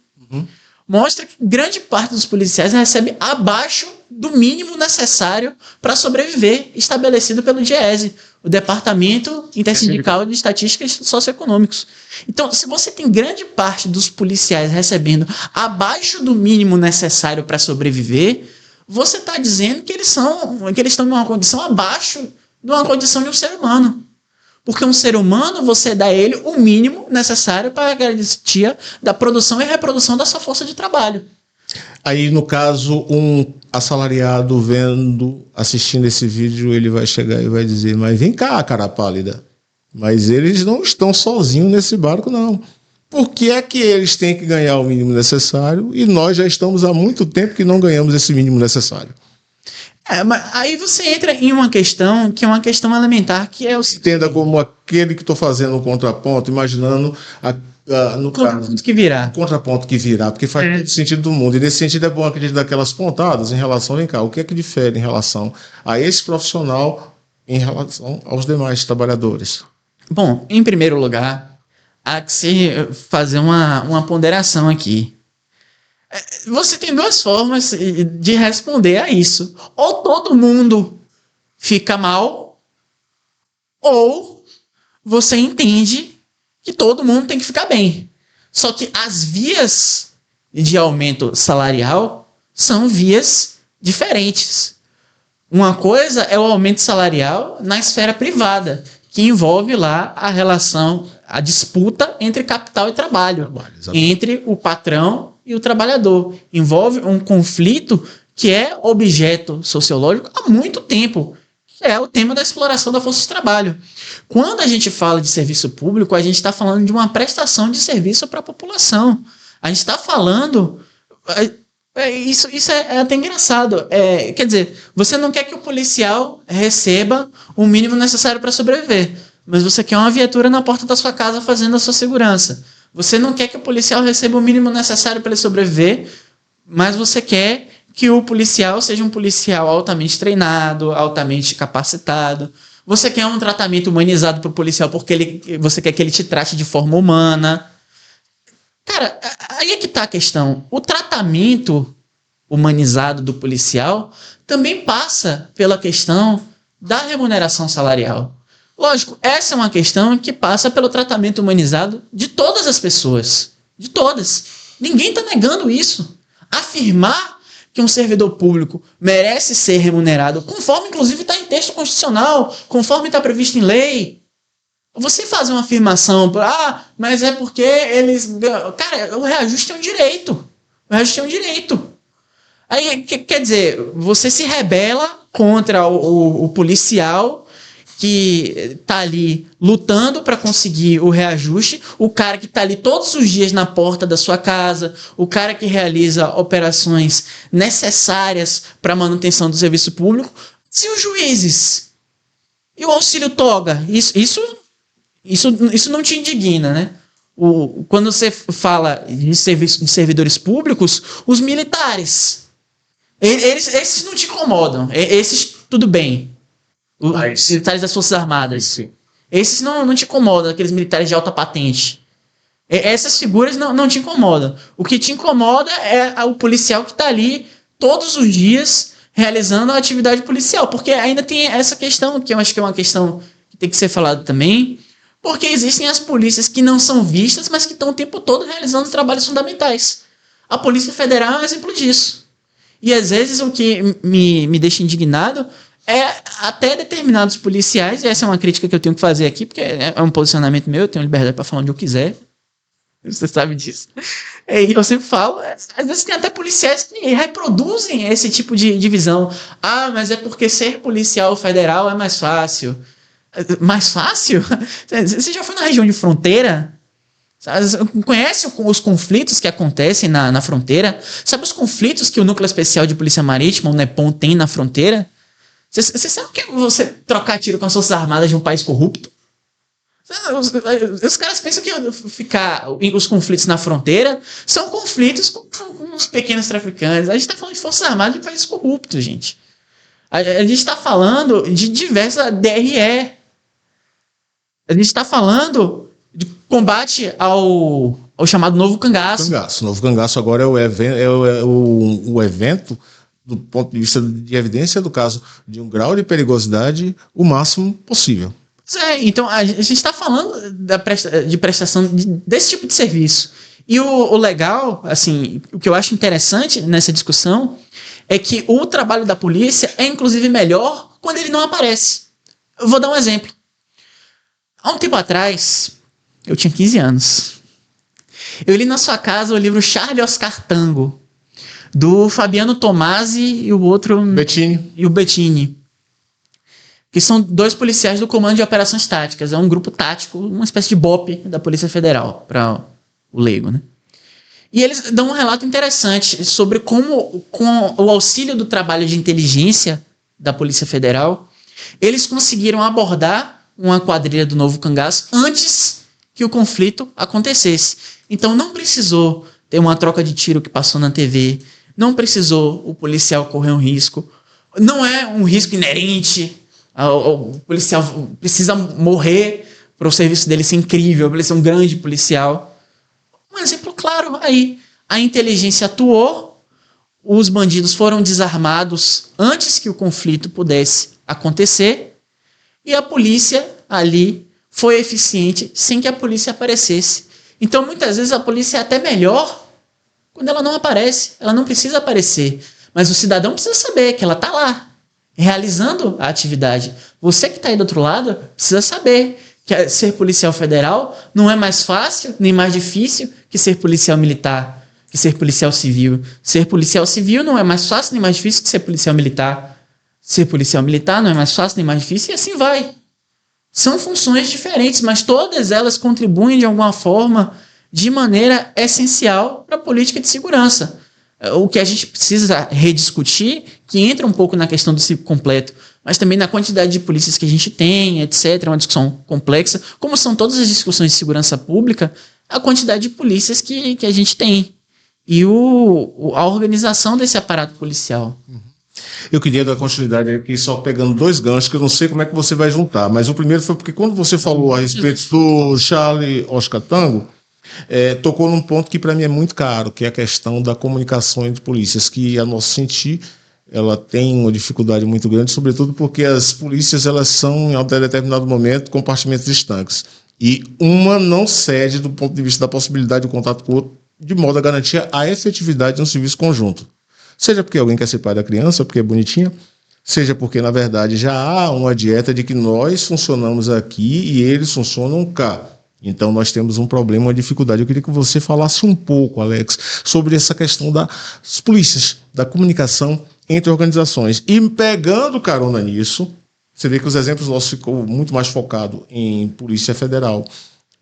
mostra que grande parte dos policiais recebe abaixo do mínimo necessário para sobreviver, estabelecido pelo DIEESE, o Departamento Intersindical de Estatísticas Socioeconômicos. Então, se você tem grande parte dos policiais recebendo abaixo do mínimo necessário para sobreviver, você está dizendo que eles estão numa condição abaixo de uma condição de um ser humano. Porque um ser humano, você dá a ele o mínimo necessário para a garantia da produção e reprodução da sua força de trabalho. Aí, no caso, um assalariado assistindo esse vídeo, ele vai chegar e vai dizer: mas vem cá, cara pálida, mas eles não estão sozinhos nesse barco, não. Por que é que eles têm que ganhar o mínimo necessário e nós já estamos há muito tempo que não ganhamos esse mínimo necessário? Mas aí você entra em uma questão que é uma questão elementar, que é o... Entenda como aquele que estou fazendo um contraponto, imaginando no contraponto que virá. Contraponto que virá, porque faz todo sentido do mundo. E nesse sentido é bom que a gente dê aquelas pontadas em relação, vem cá, o que é que difere em relação a esse profissional em relação aos demais trabalhadores? Bom, em primeiro lugar, há que se fazer uma ponderação aqui. Você tem duas formas de responder a isso. Ou todo mundo fica mal, ou você entende que todo mundo tem que ficar bem. Só que as vias de aumento salarial são vias diferentes. Uma coisa é o aumento salarial na esfera privada, que envolve lá a relação, a disputa entre capital e trabalho, entre o patrão e o trabalhador. Envolve um conflito que é objeto sociológico há muito tempo, é o tema da exploração da força de trabalho. Quando a gente fala de serviço público, a gente está falando de uma prestação de serviço para a população. A gente está falando... Isso é até engraçado. Quer dizer, você não quer que o policial receba o mínimo necessário para sobreviver, mas você quer uma viatura na porta da sua casa fazendo a sua segurança. Você não quer que o policial receba o mínimo necessário para ele sobreviver, mas você quer que o policial seja um policial altamente treinado, altamente capacitado. Você quer um tratamento humanizado para o policial porque você quer que ele te trate de forma humana. Cara, aí é que tá a questão. O tratamento humanizado do policial também passa pela questão da remuneração salarial. Lógico, essa é uma questão que passa pelo tratamento humanizado de todas as pessoas. De todas. Ninguém está negando isso. Afirmar que um servidor público merece ser remunerado, conforme inclusive está em texto constitucional, conforme está previsto em lei. Você fazer uma afirmação, mas é porque eles... Cara, o reajuste é um direito. O reajuste é um direito. Aí, quer dizer, você se rebela contra o policial que está ali lutando para conseguir o reajuste, o cara que está ali todos os dias na porta da sua casa, o cara que realiza operações necessárias para a manutenção do serviço público, e os juízes? E o auxílio toga? Isso não te indigna, né? Quando você fala de servidores públicos, os militares, esses não te incomodam. Esses, tudo bem. Os militares das Forças Armadas. Sim. Esses não te incomodam, aqueles militares de alta patente. Essas figuras não te incomodam. O que te incomoda é o policial que está ali todos os dias realizando a atividade policial. Porque ainda tem essa questão, que eu acho que é uma questão que tem que ser falada também. Porque existem as polícias que não são vistas, mas que estão o tempo todo realizando trabalhos fundamentais. A Polícia Federal é um exemplo disso. E às vezes o que me deixa indignado é até determinados policiais, e essa é uma crítica que eu tenho que fazer aqui, porque é um posicionamento meu, eu tenho liberdade para falar onde eu quiser. Você sabe disso. E eu sempre falo, às vezes tem até policiais que reproduzem esse tipo de divisão. Mas é porque ser policial federal é mais fácil. Mais fácil? Você já foi na região de fronteira? Conhece os conflitos que acontecem na fronteira? Sabe os conflitos que o Núcleo Especial de Polícia Marítima, o NEPOM, tem na fronteira? Você sabe o que é você trocar tiro com as Forças Armadas de um país corrupto? Os caras pensam que os conflitos na fronteira são conflitos com uns pequenos traficantes. A gente está falando de Forças Armadas de um país corrupto, gente. A gente está falando de diversas DRE. A gente está falando de combate ao chamado Novo Cangaço. O Novo Cangaço agora é o evento do ponto de vista de evidência do caso de um grau de perigosidade o máximo possível. Então a gente está falando de prestação desse tipo de serviço. E o legal, assim, o que eu acho interessante nessa discussão é que o trabalho da polícia é inclusive melhor quando ele não aparece. Eu vou dar um exemplo. Há um tempo atrás, eu tinha 15 anos. Eu li na sua casa o livro Charlie Oscar Tango, do Fabiano Tomasi e o outro... Bettini. Que são dois policiais do Comando de Operações Táticas. É um grupo tático, uma espécie de BOP da Polícia Federal, para o leigo, né? E eles dão um relato interessante sobre como, com o auxílio do trabalho de inteligência da Polícia Federal, eles conseguiram abordar uma quadrilha do Novo Cangaço antes que o conflito acontecesse. Então não precisou ter uma troca de tiro que passou na TV, não precisou o policial correr um risco, não é um risco inerente, o policial precisa morrer para o serviço dele ser incrível, para ele ser um grande policial. Um exemplo claro aí, a inteligência atuou, os bandidos foram desarmados antes que o conflito pudesse acontecer, e a polícia ali foi eficiente sem que a polícia aparecesse. Então, muitas vezes, a polícia é até melhor quando ela não aparece. Ela não precisa aparecer. Mas o cidadão precisa saber que ela está lá, realizando a atividade. Você que está aí do outro lado precisa saber que ser policial federal não é mais fácil nem mais difícil que ser policial militar, que ser policial civil. Ser policial civil não é mais fácil nem mais difícil que ser policial militar. ser policial militar, não é mais fácil nem mais difícil, e assim vai. São funções diferentes, mas todas elas contribuem de alguma forma, de maneira essencial para a política de segurança. O que a gente precisa rediscutir, que entra um pouco na questão do ciclo completo, mas também na quantidade de polícias que a gente tem, etc. É uma discussão complexa, como são todas as discussões de segurança pública, a quantidade de polícias que a gente tem e a organização desse aparato policial. Eu queria dar continuidade aqui só pegando 2 ganchos que eu não sei como é que você vai juntar, mas o primeiro foi porque quando você falou a respeito do Charlie Oscar Tango, tocou num ponto que para mim é muito caro, que é a questão da comunicação entre polícias, que a nosso sentir ela tem uma dificuldade muito grande, sobretudo porque as polícias elas são em um determinado momento compartimentos distantes e uma não cede do ponto de vista da possibilidade de contato com o outro, de modo a garantir a efetividade de um serviço conjunto. Seja porque alguém quer ser pai da criança, porque é bonitinha, seja porque, na verdade, já há uma dieta de que nós funcionamos aqui e eles funcionam cá. Então, nós temos um problema, uma dificuldade. Eu queria que você falasse um pouco, Alex, sobre essa questão das polícias, da comunicação entre organizações. E pegando carona nisso, você vê que os exemplos nossos ficou muito mais focado em Polícia Federal,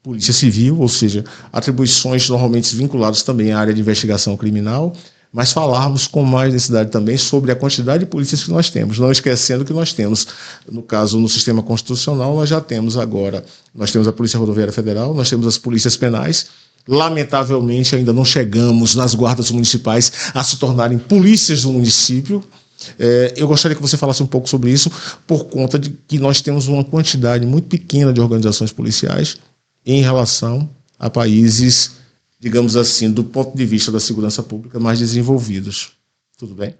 Polícia Civil, ou seja, atribuições normalmente vinculadas também à área de investigação criminal, mas falarmos com mais necessidade também sobre a quantidade de polícias que nós temos, não esquecendo que nós temos, no caso, no sistema constitucional, nós já temos agora, nós temos a Polícia Rodoviária Federal, nós temos as polícias penais, lamentavelmente ainda não chegamos nas guardas municipais a se tornarem polícias do município. Eu gostaria que você falasse um pouco sobre isso, por conta de que nós temos uma quantidade muito pequena de organizações policiais em relação a países, digamos assim, do ponto de vista da segurança pública mais desenvolvidos. Tudo bem?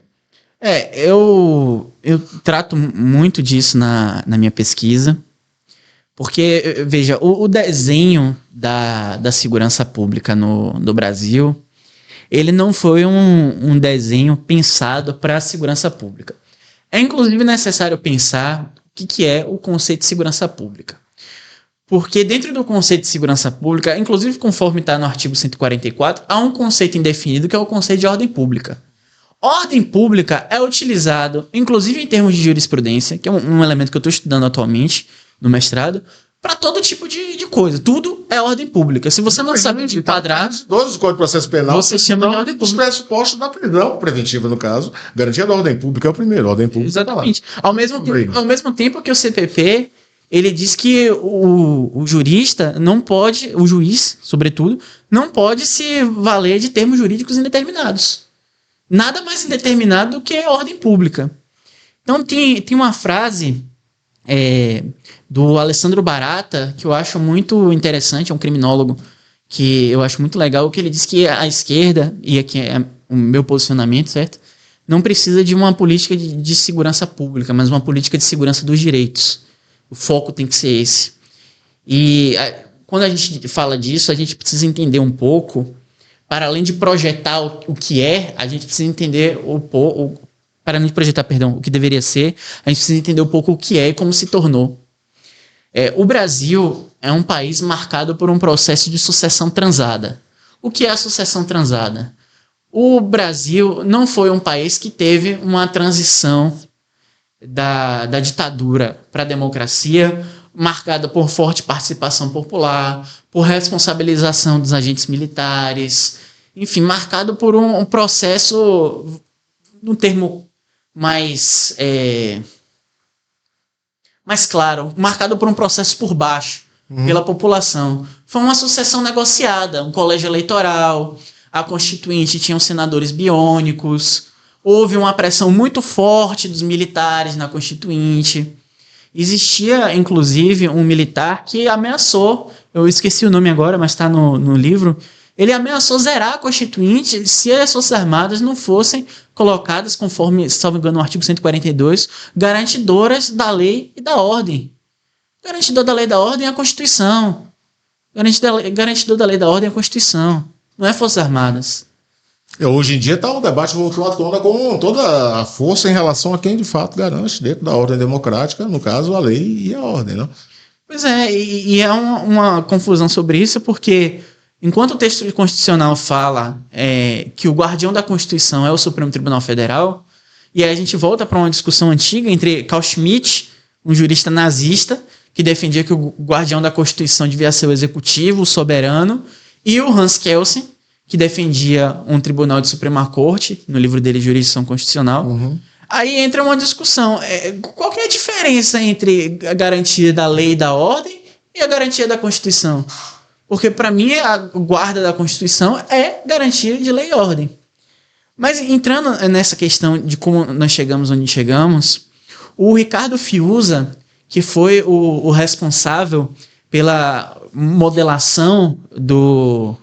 Eu trato muito disso na minha pesquisa, porque, veja, o desenho da segurança pública no Brasil, ele não foi um desenho pensado para a segurança pública. É, inclusive, necessário pensar o que é o conceito de segurança pública. Porque dentro do conceito de segurança pública, inclusive conforme está no artigo 144, há um conceito indefinido que é o conceito de ordem pública. Ordem pública é utilizado, inclusive em termos de jurisprudência, que é um elemento que eu estou estudando atualmente no mestrado, para todo tipo de coisa. Tudo é ordem pública. Se você não sabe de quadrados... Todos os códigos de processo penal... Você chama de ordem pública. Os pressupostos da prisão preventiva, no caso. Garantia da ordem pública é o primeiro. Ordem pública. Exatamente. Ao mesmo tempo que o CPP... ele diz que o jurista não pode, o juiz, sobretudo, não pode se valer de termos jurídicos indeterminados. Nada mais indeterminado do que a ordem pública. Então tem uma frase do Alessandro Barata, que eu acho muito interessante, é um criminólogo que eu acho muito legal, que ele diz que a esquerda, e aqui é o meu posicionamento, certo? Não precisa de uma política de segurança pública, mas uma política de segurança dos direitos. O foco tem que ser esse. E quando a gente fala disso, a gente precisa entender um pouco, para além de projetar o que é, a gente precisa entender para além de projetar, perdão, o que deveria ser, a gente precisa entender um pouco o que é e como se tornou. O Brasil é um país marcado por um processo de sucessão transada. O que é a sucessão transada? O Brasil não foi um país que teve uma transição da ditadura para a democracia, marcada por forte participação popular, por responsabilização dos agentes militares, enfim, marcado por um processo, num termo mais claro, marcado por um processo por baixo, pela população. Foi uma sucessão negociada, um colégio eleitoral, a Constituinte tinha os senadores biônicos, houve uma pressão muito forte dos militares na Constituinte. Existia, inclusive, um militar que ameaçou, eu esqueci o nome agora, mas está no livro, ele ameaçou zerar a Constituinte se as Forças Armadas não fossem colocadas, conforme, se não me engano, no artigo 142, garantidoras da lei e da ordem. Garantidor da lei e da ordem é a Constituição. Garantidor da lei e da ordem é a Constituição, não é Forças Armadas. Hoje em dia está um debate voltou à tona com toda a força em relação a quem de fato garante dentro da ordem democrática, no caso a lei e a ordem, não? Pois é, e é uma confusão sobre isso, porque enquanto o texto constitucional fala que o guardião da Constituição é o Supremo Tribunal Federal, E aí a gente volta para uma discussão antiga entre Carl Schmitt, um jurista nazista, que defendia que o guardião da Constituição devia ser o executivo, o soberano, e o Hans Kelsen, que defendia um tribunal de Suprema Corte, no livro dele, Jurisdição Constitucional. Aí entra uma discussão. Qual que é a diferença entre a garantia da lei e da ordem e a garantia da Constituição? Porque, para mim, a guarda da Constituição é garantia de lei e ordem. Mas, entrando nessa questão de como nós chegamos onde chegamos, o Ricardo Fiuza, que foi o responsável pela modelação do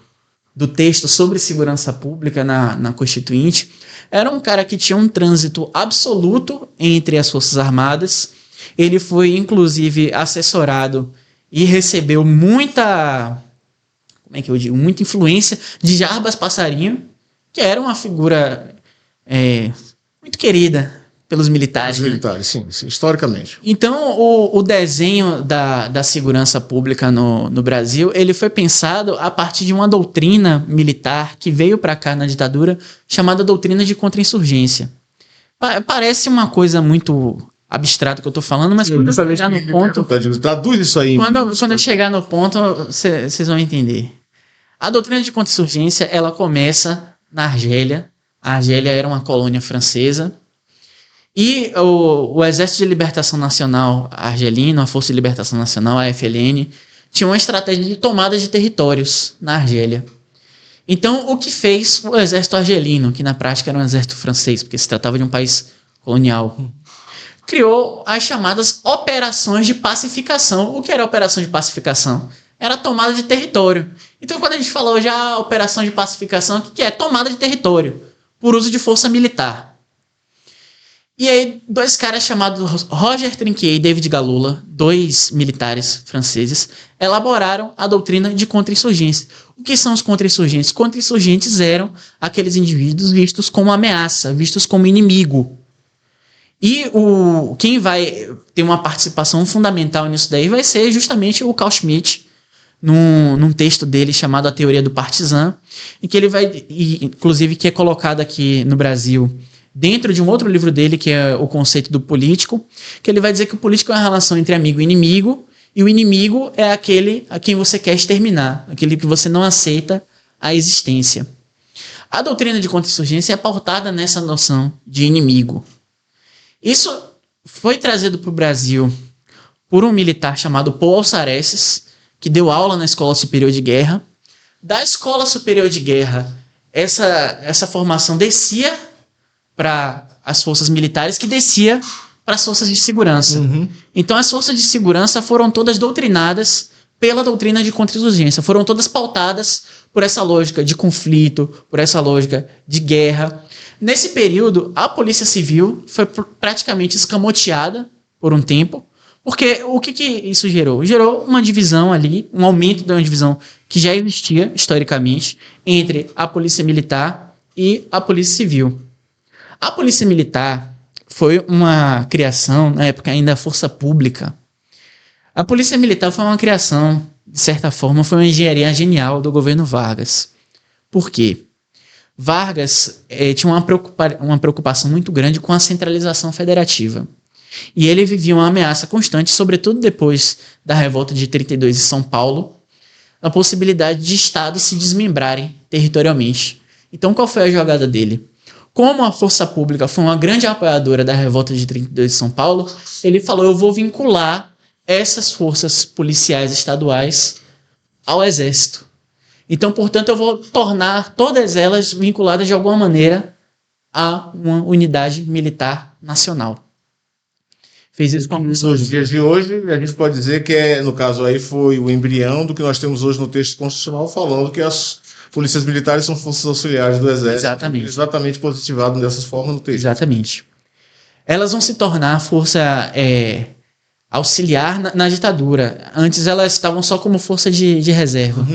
texto sobre segurança pública na Constituinte, era um cara que tinha um trânsito absoluto entre as Forças Armadas. Ele foi, inclusive, assessorado e recebeu muita influência de Jarbas Passarinho, que era uma figura muito querida pelos militares. Os militares, sim, historicamente. Então, o desenho da segurança pública no Brasil, ele foi pensado a partir de uma doutrina militar que veio para cá na ditadura, chamada doutrina de contra-insurgência. Parece uma coisa muito abstrata que eu estou falando, mas quando eu chegar no ponto... Traduz isso aí. Quando eu chegar no ponto, vocês vão entender. A doutrina de contra-insurgência, ela começa na Argélia. A Argélia era uma colônia francesa. E o Exército de Libertação Nacional argelino, a Força de Libertação Nacional, a FLN, tinha uma estratégia de tomada de territórios na Argélia. Então, o que fez o exército argelino, que na prática era um exército francês, porque se tratava de um país colonial, criou as chamadas operações de pacificação. O que era operação de pacificação? Era a tomada de território. Então, quando a gente falou já operação de pacificação, o que é? Tomada de território, por uso de força militar. E aí, dois caras chamados Roger Trinquier e David Galula, dois militares franceses, elaboraram a doutrina de contra-insurgência. O que são os contra-insurgentes? Contra-insurgentes eram aqueles indivíduos vistos como ameaça, vistos como inimigo. E quem vai ter uma participação fundamental nisso daí vai ser justamente o Carl Schmitt, num texto dele chamado A Teoria do Partizan, em que ele vai, inclusive que é colocado aqui no Brasil, dentro de um outro livro dele, que é O Conceito do Político, que ele vai dizer que o político é uma relação entre amigo e inimigo, e o inimigo é aquele a quem você quer exterminar, aquele que você não aceita a existência. A doutrina de contra-insurgência é pautada nessa noção de inimigo. Isso foi trazido para o Brasil por um militar chamado Paul Alçareces, que deu aula na Escola Superior de Guerra. Da Escola Superior de Guerra, essa formação descia para as forças militares, que descia para as forças de segurança. Então, as forças de segurança foram todas doutrinadas pela doutrina de contra-insurgência, foram todas pautadas por essa lógica de conflito, por essa lógica de guerra. Nesse período, a Polícia Civil foi praticamente escamoteada por um tempo, porque o que isso gerou? Gerou uma divisão ali, um aumento de uma divisão que já existia historicamente entre a Polícia Militar e a Polícia Civil. A Polícia Militar foi uma criação, na época ainda, Força Pública. A Polícia Militar foi uma criação, de certa forma, foi uma engenharia genial do governo Vargas. Por quê? Vargas tinha uma preocupação muito grande com a centralização federativa. E ele vivia uma ameaça constante, sobretudo depois da revolta de 32 em São Paulo, a possibilidade de estados se desmembrarem territorialmente. Então, qual foi a jogada dele? Como a Força Pública foi uma grande apoiadora da revolta de 32 de São Paulo, ele falou, eu vou vincular essas forças policiais estaduais ao Exército. Então, portanto, eu vou tornar todas elas vinculadas de alguma maneira a uma unidade militar nacional. Fez isso com nos dias de hoje, a gente pode dizer que, no caso aí, foi o embrião do que nós temos hoje no texto constitucional, falando que as polícias militares são forças auxiliares do Exército. Exatamente positivado dessas formas no texto. Exatamente. Elas vão se tornar força auxiliar na ditadura. Antes elas estavam só como força de reserva.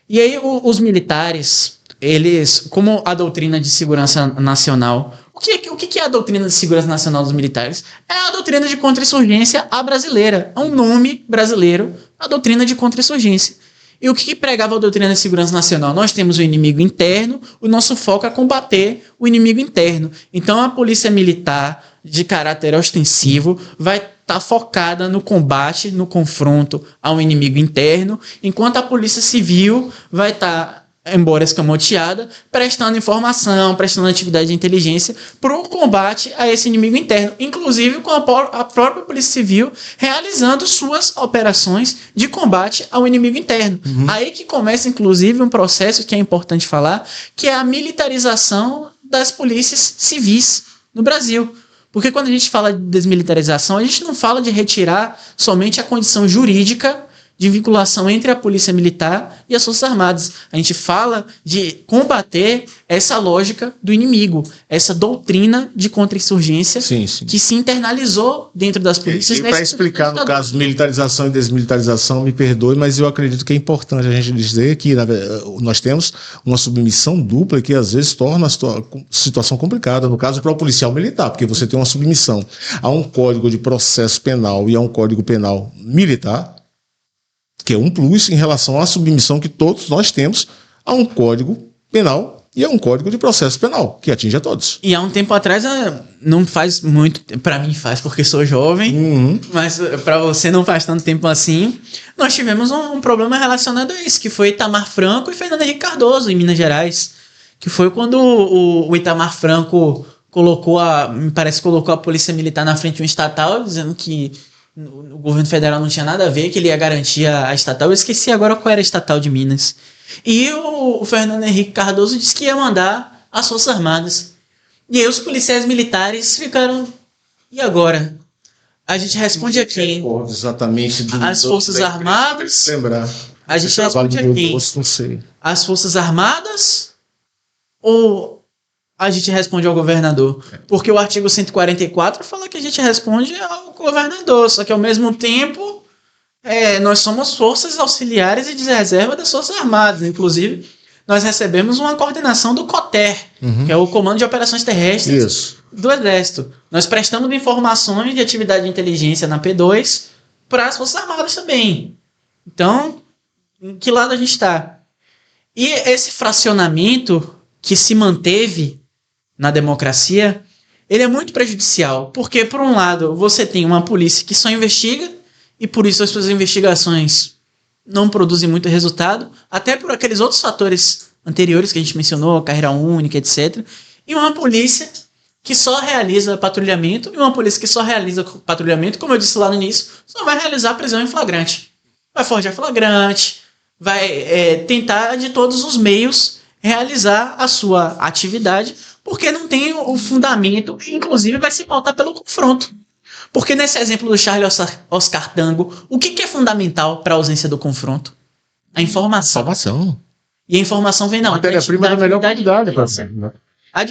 E aí os militares, eles, como a doutrina de segurança nacional, o que é a doutrina de segurança nacional dos militares? É a doutrina de contra-insurgência à brasileira. É um nome brasileiro, a doutrina de contra-insurgência. E o que pregava a doutrina de segurança nacional? Nós temos o inimigo interno, o nosso foco é combater o inimigo interno. Então a polícia militar, de caráter ostensivo, vai estar focada no combate, no confronto ao inimigo interno, enquanto a polícia civil vai estar, embora escamoteada, prestando informação, prestando atividade de inteligência para o combate a esse inimigo interno, inclusive com a própria Polícia Civil realizando suas operações de combate ao inimigo interno. Aí que começa, inclusive, um processo que é importante falar, que é a militarização das polícias civis no Brasil. Porque quando a gente fala de desmilitarização, a gente não fala de retirar somente a condição jurídica de vinculação entre a polícia militar e as forças armadas. A gente fala de combater essa lógica do inimigo, essa doutrina de contra-insurgência que se internalizou dentro das polícias. E para explicar, no caso, militarização e desmilitarização, me perdoe, mas eu acredito que é importante a gente dizer que nós temos uma submissão dupla que às vezes torna a situação complicada, no caso, para o policial militar, porque você tem uma submissão a um código de processo penal e a um código penal militar, que é um plus em relação à submissão que todos nós temos a um código penal e a um código de processo penal, que atinge a todos. E há um tempo atrás, não faz muito, para mim faz porque sou jovem, mas para você não faz tanto tempo assim, nós tivemos um problema relacionado a isso, que foi Itamar Franco e Fernando Henrique Cardoso, em Minas Gerais, que foi quando o Itamar Franco colocou a Polícia Militar na frente de um estatal, dizendo que o governo federal não tinha nada a ver, que ele ia garantir a estatal. Eu esqueci agora qual era a estatal de Minas. E o Fernando Henrique Cardoso disse que ia mandar as Forças Armadas. E aí os policiais militares ficaram... E agora? A gente responde a quem? Exatamente. As Forças Armadas? Lembrar. A gente responde a quem? Não sei. As Forças Armadas? Ou a gente responde ao governador? Porque o artigo 144 fala que a gente responde ao governador, só que ao mesmo tempo nós somos forças auxiliares e de reserva das Forças Armadas. Inclusive, nós recebemos uma coordenação do COTER, que é o Comando de Operações Terrestres do Exército. Nós prestamos informações de atividade de inteligência na P2 para as Forças Armadas também. Então, em que lado a gente está? E esse fracionamento que se manteve na democracia, ele é muito prejudicial, porque, por um lado, você tem uma polícia que só investiga, e por isso as suas investigações não produzem muito resultado, até por aqueles outros fatores anteriores que a gente mencionou, carreira única, etc. E uma polícia que só realiza patrulhamento, e uma polícia que só realiza patrulhamento, como eu disse lá no início, só vai realizar prisão em flagrante. Vai forjar flagrante, vai tentar de todos os meios realizar a sua atividade, porque não tem o fundamento, e inclusive vai se pautar pelo confronto. Porque nesse exemplo do Charles Oscar Tango, o que é fundamental para a ausência do confronto? A informação. E a informação vem da matéria-prima da melhor qualidade para sempre, né?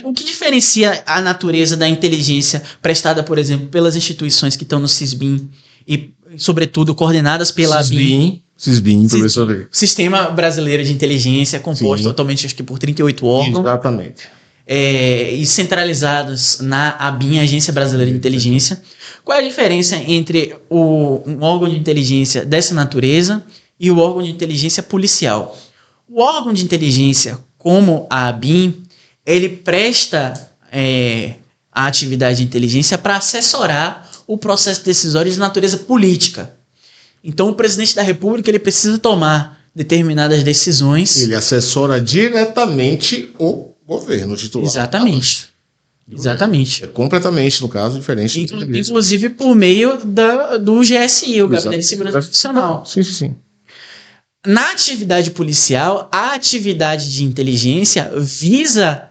O que diferencia a natureza da inteligência prestada, por exemplo, pelas instituições que estão no CISBIN e, sobretudo, coordenadas pela CISBIN, professor. Sistema Brasileiro de Inteligência, composto atualmente acho que por 38 órgãos. Exatamente. E centralizados na ABIN, Agência Brasileira de Inteligência. Qual é a diferença entre um órgão de inteligência dessa natureza e o órgão de inteligência policial? O órgão de inteligência, como a ABIN, ele presta a atividade de inteligência para assessorar o processo decisório de natureza política. Então, o presidente da República ele precisa tomar determinadas decisões. Ele assessora diretamente o governo titular. Exatamente. É completamente, no caso, diferente. Inclusive por meio do GSI, o Gabinete de Segurança Institucional. Sim. Na atividade policial, a atividade de inteligência visa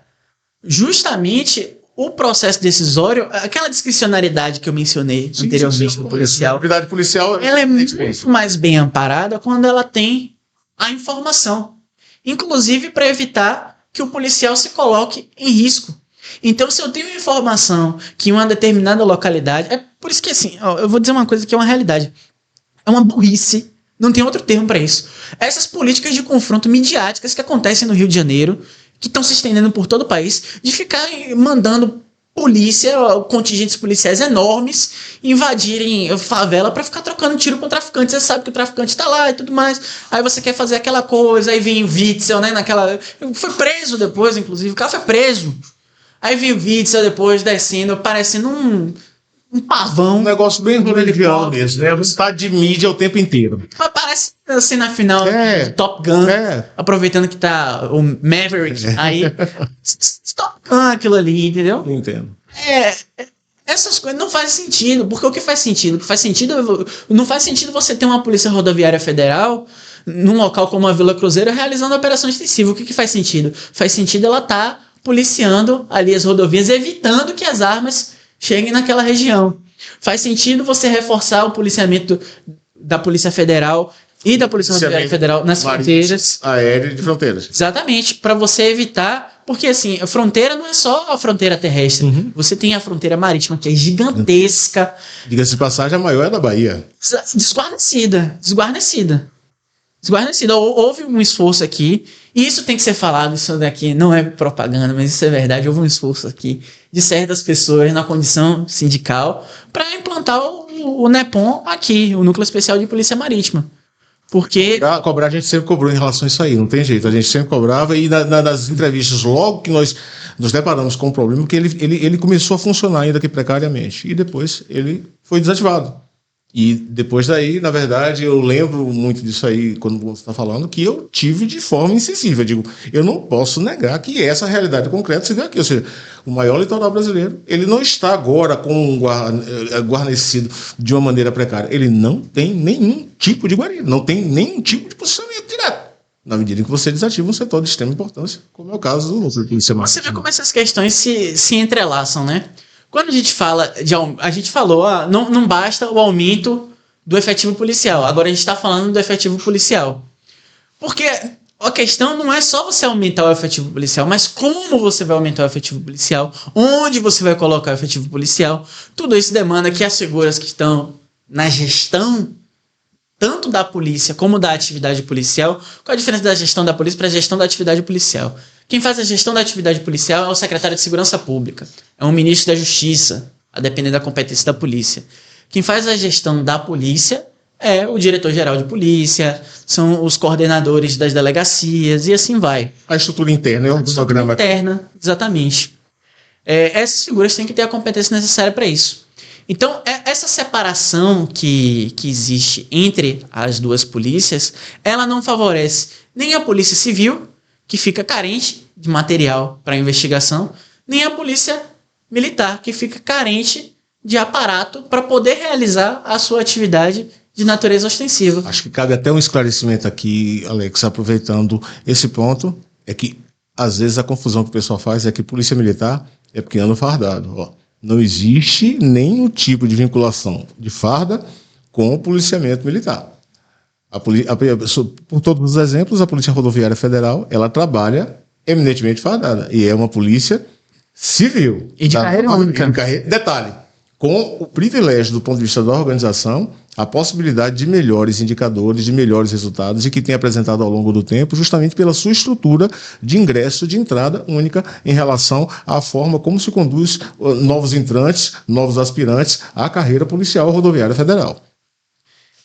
justamente o processo decisório, aquela discricionariedade que eu mencionei anteriormente no policial. A atividade policial ela é muito mais bem amparada quando ela tem a informação. Inclusive para evitar que o policial se coloque em risco. Então, se eu tenho informação que em uma determinada localidade... É por isso que, assim, eu vou dizer uma coisa que é uma realidade. É uma burrice, não tem outro termo para isso. Essas políticas de confronto midiáticas que acontecem no Rio de Janeiro, que estão se estendendo por todo o país, de ficar mandando polícia, contingentes policiais enormes, invadirem favela pra ficar trocando tiro com o traficante. Você sabe que o traficante tá lá e tudo mais. Aí você quer fazer aquela coisa, aí vem o Witzel, né? Foi preso depois, inclusive. O cara foi preso. Aí vem o Witzel depois descendo, parecendo um pavão. Um negócio bem religião mesmo, né? Você tá de mídia o tempo inteiro. Mas parece assim na final de Top Gun, aproveitando que tá o Maverick, aí Top Gun aquilo ali, entendeu? Não entendo. Essas coisas não fazem sentido, porque o que faz sentido? Não faz sentido você ter uma polícia rodoviária federal num local como a Vila Cruzeiro realizando operação extensiva. O que faz sentido? Faz sentido ela estar policiando ali as rodovias, evitando que as armas cheguem naquela região. Faz sentido você reforçar o policiamento da Polícia Federal e da Polícia Rodoviária Federal nas fronteiras. Aérea de fronteiras. Exatamente, para você evitar, porque assim, a fronteira não é só a fronteira terrestre, você tem a fronteira marítima, que é gigantesca. Diga-se de passagem, a maior é da Bahia. Desguarnecida. Houve um esforço aqui, e isso tem que ser falado, isso daqui não é propaganda, mas isso é verdade, houve um esforço aqui de certas pessoas na condição sindical para implantar o NEPOM aqui, o Núcleo Especial de Polícia Marítima. Porque... Cobrar, a gente sempre cobrou em relação a isso aí, não tem jeito, a gente sempre cobrava, e nas entrevistas, logo que nós nos deparamos com o problema, que ele começou a funcionar ainda que precariamente, e depois ele foi desativado. E depois daí, na verdade, eu lembro muito disso aí, quando você está falando, que eu tive de forma incisiva. Eu digo, eu não posso negar que essa realidade concreta se deu aqui. Ou seja, o maior litoral brasileiro, ele não está agora guarnecido de uma maneira precária. Ele não tem nenhum tipo de guarida, não tem nenhum tipo de posicionamento direto. Na medida em que você desativa um setor de extrema importância, como é o caso do Núcleo Polícia Marítima. Você vê como essas questões se entrelaçam, né? Quando a gente fala a gente falou, não basta o aumento do efetivo policial. Agora a gente está falando do efetivo policial. Porque a questão não é só você aumentar o efetivo policial, mas como você vai aumentar o efetivo policial, onde você vai colocar o efetivo policial. Tudo isso demanda que as figuras que estão na gestão, tanto da polícia como da atividade policial. Qual a diferença da gestão da polícia para a gestão da atividade policial? Quem faz a gestão da atividade policial é o secretário de Segurança Pública, é o ministro da Justiça, a depender da competência da polícia. Quem faz a gestão da polícia é o diretor-geral de polícia, são os coordenadores das delegacias e assim vai. A estrutura interna, é um programa interna, exatamente. Essas figuras têm que ter a competência necessária para isso. Então, essa separação que existe entre as duas polícias, ela não favorece nem a Polícia Civil, que fica carente de material para investigação, nem a Polícia Militar, que fica carente de aparato para poder realizar a sua atividade de natureza ostensiva. Acho que cabe até um esclarecimento aqui, Alex, aproveitando esse ponto, é que às vezes a confusão que o pessoal faz é que Polícia Militar é porque anda fardado. Não existe nenhum tipo de vinculação de farda com o policiamento militar. Por todos os exemplos, a Polícia Rodoviária Federal, ela trabalha eminentemente fardada, e é uma polícia civil. E de carreira única. Detalhe, com o privilégio do ponto de vista da organização, a possibilidade de melhores indicadores, de melhores resultados, e que tem apresentado ao longo do tempo, justamente pela sua estrutura de ingresso, de entrada única em relação à forma como se conduz novos entrantes, novos aspirantes à carreira policial rodoviária federal.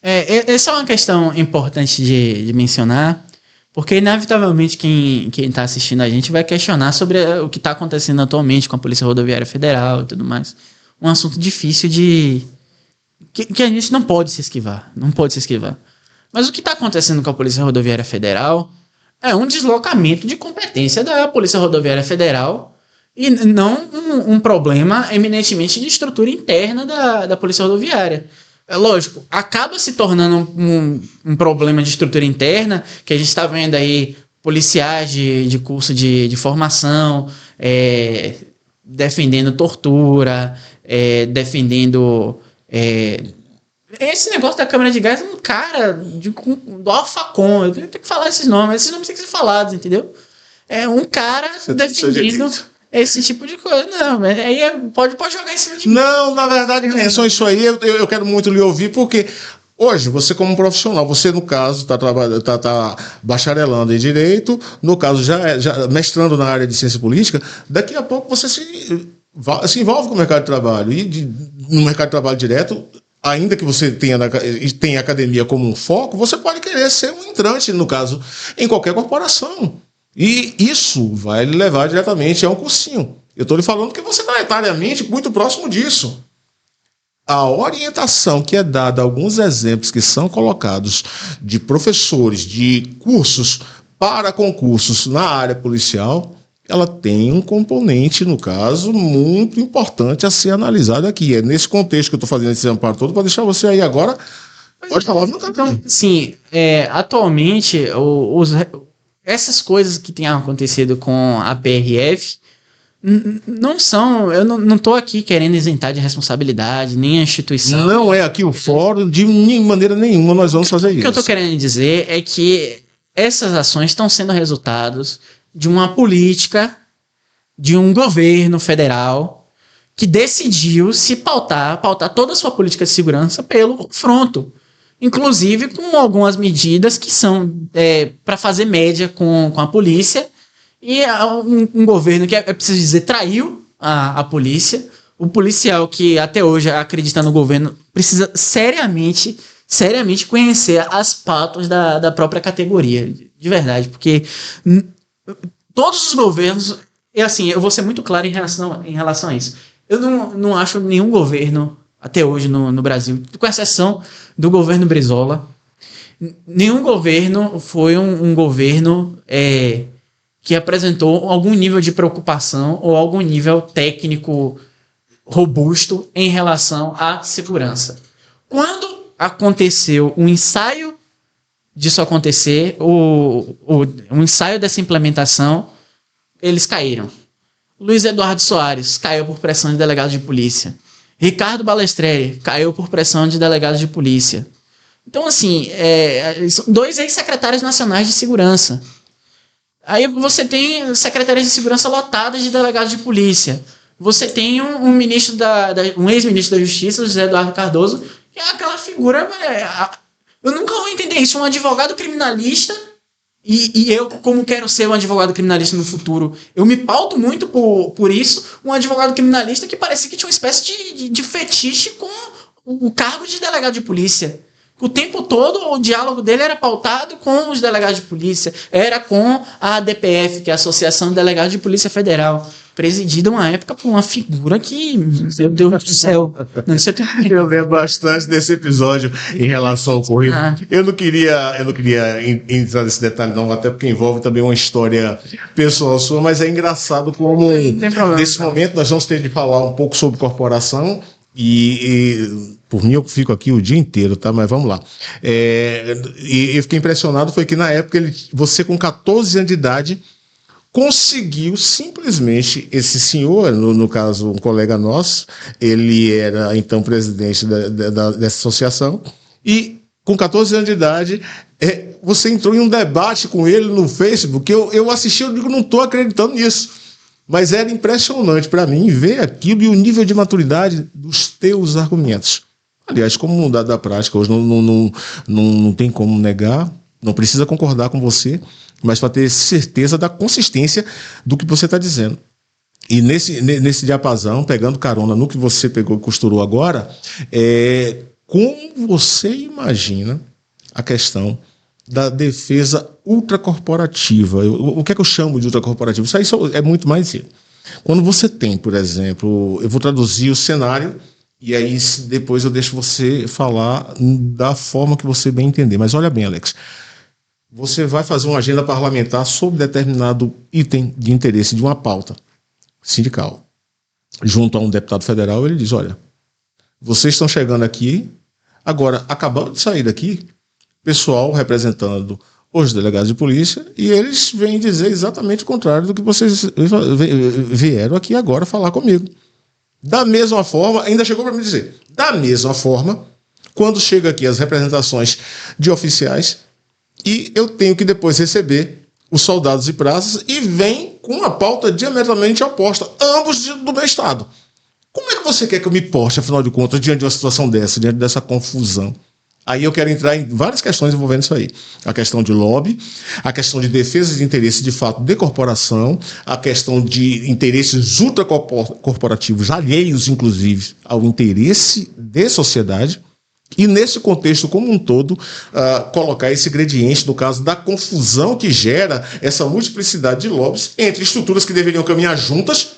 Essa é uma questão importante de mencionar, porque inevitavelmente quem está assistindo a gente vai questionar sobre o que está acontecendo atualmente com a Polícia Rodoviária Federal e tudo mais. Um assunto difícil que a gente não pode se esquivar. Mas o que está acontecendo com a Polícia Rodoviária Federal é um deslocamento de competência da Polícia Rodoviária Federal e não um problema eminentemente de estrutura interna da Polícia Rodoviária. É lógico, acaba se tornando um problema de estrutura interna, que a gente está vendo aí policiais de curso de formação, defendendo tortura, defendendo... esse negócio da câmara de gás é um cara do Alfacom, eu tenho que falar esses nomes têm que ser falados, entendeu? É um cara defendendo esse tipo de coisa. Não, mas aí pode jogar em cima de mim. Não, na verdade, em relação a isso aí, eu quero muito lhe ouvir, porque hoje, você como profissional, você no caso está bacharelando em Direito, no caso já mestrando na área de Ciência Política, daqui a pouco você se envolve com o mercado de trabalho. E no mercado de trabalho direto, ainda que você tenha academia como um foco, você pode querer ser um entrante, no caso, em qualquer corporação. E isso vai lhe levar diretamente a um cursinho. Eu estou lhe falando que você está etariamente muito próximo disso. A orientação que é dada, alguns exemplos que são colocados de professores, de cursos para concursos na área policial, ela tem um componente, no caso, muito importante a ser analisado aqui. É nesse contexto que eu estou fazendo esse amparo todo, para deixar você aí agora. Pode falar. Então, sim, atualmente, essas coisas que têm acontecido com a PRF não são. Eu não estou aqui querendo isentar de responsabilidade, nem a instituição. Não é aqui o fórum, de maneira nenhuma nós vamos fazer isso. O que eu estou querendo dizer é que essas ações estão sendo resultados de uma política, de um governo federal que decidiu se pautar toda a sua política de segurança pelo confronto, inclusive com algumas medidas que são para fazer média com a polícia, e um governo que, é preciso dizer, traiu a polícia. O policial que até hoje acredita no governo precisa seriamente conhecer as pautas da própria categoria, de verdade, porque todos os governos, eu vou ser muito claro em relação a isso. Eu não acho nenhum governo, até hoje no Brasil, com exceção do governo Brizola, nenhum governo foi um governo que apresentou algum nível de preocupação ou algum nível técnico robusto em relação à segurança. Quando aconteceu um ensaio disso acontecer, o ensaio dessa implementação, eles caíram. Luiz Eduardo Soares caiu por pressão de delegados de polícia. Ricardo Balestreri caiu por pressão de delegados de polícia. Então, assim, são 2 ex-secretários nacionais de segurança. Aí você tem secretarias de segurança lotadas de delegados de polícia. Você tem um ex-ministro da Justiça, José Eduardo Cardoso, que é aquela figura... eu nunca vou entender isso. Um advogado criminalista, e eu, como quero ser um advogado criminalista no futuro, eu me pauto muito por isso. Um advogado criminalista que parecia que tinha uma espécie de fetiche com o cargo de delegado de polícia. O tempo todo o diálogo dele era pautado com os delegados de polícia, era com a ADPF, que é a Associação de Delegados de Polícia Federal, presidida uma época por uma figura que, meu Deus do céu. Eu lembro bastante desse episódio em relação ao ocorrido. Eu não queria entrar nesse detalhe não, até porque envolve também uma história pessoal sua, mas é engraçado como nesse momento nós vamos ter de falar um pouco sobre corporação e por mim eu fico aqui o dia inteiro, tá? Mas vamos lá. E eu fiquei impressionado, foi que na época você com 14 anos de idade conseguiu simplesmente, esse senhor, no caso um colega nosso, ele era então presidente dessa associação, e com 14 anos de idade, você entrou em um debate com ele no Facebook, eu assisti, eu digo, não estou acreditando nisso. Mas era impressionante para mim ver aquilo e o nível de maturidade dos teus argumentos. Aliás, como da prática, hoje não tem como negar, não precisa concordar com você, mas para ter certeza da consistência do que você está dizendo. E nesse diapasão, pegando carona no que você pegou e costurou agora, como você imagina a questão da defesa ultracorporativa? O que é que eu chamo de ultracorporativa? Isso aí é muito mais isso. Quando você tem, por exemplo, eu vou traduzir o cenário e aí depois eu deixo você falar da forma que você bem entender. Mas olha bem, Alex, você vai fazer uma agenda parlamentar sobre determinado item de interesse de uma pauta sindical. Junto a um deputado federal, ele diz, olha, vocês estão chegando aqui, agora, acabando de sair daqui, pessoal representando os delegados de polícia, e eles vêm dizer exatamente o contrário do que vocês vieram aqui agora falar comigo. Da mesma forma, ainda chegou para me dizer, da mesma forma, quando chega aqui as representações de oficiais, e eu tenho que depois receber os soldados e praças, e vem com uma pauta diametralmente oposta, ambos do meu estado. Como é que você quer que eu me porte, afinal de contas, diante de uma situação dessa, diante dessa confusão? Aí eu quero entrar em várias questões envolvendo isso aí. A questão de lobby, a questão de defesa de interesses de fato de corporação, a questão de interesses ultracorporativos alheios, inclusive, ao interesse de sociedade. E nesse contexto como um todo, colocar esse ingrediente, no caso da confusão que gera essa multiplicidade de lobbies entre estruturas que deveriam caminhar juntas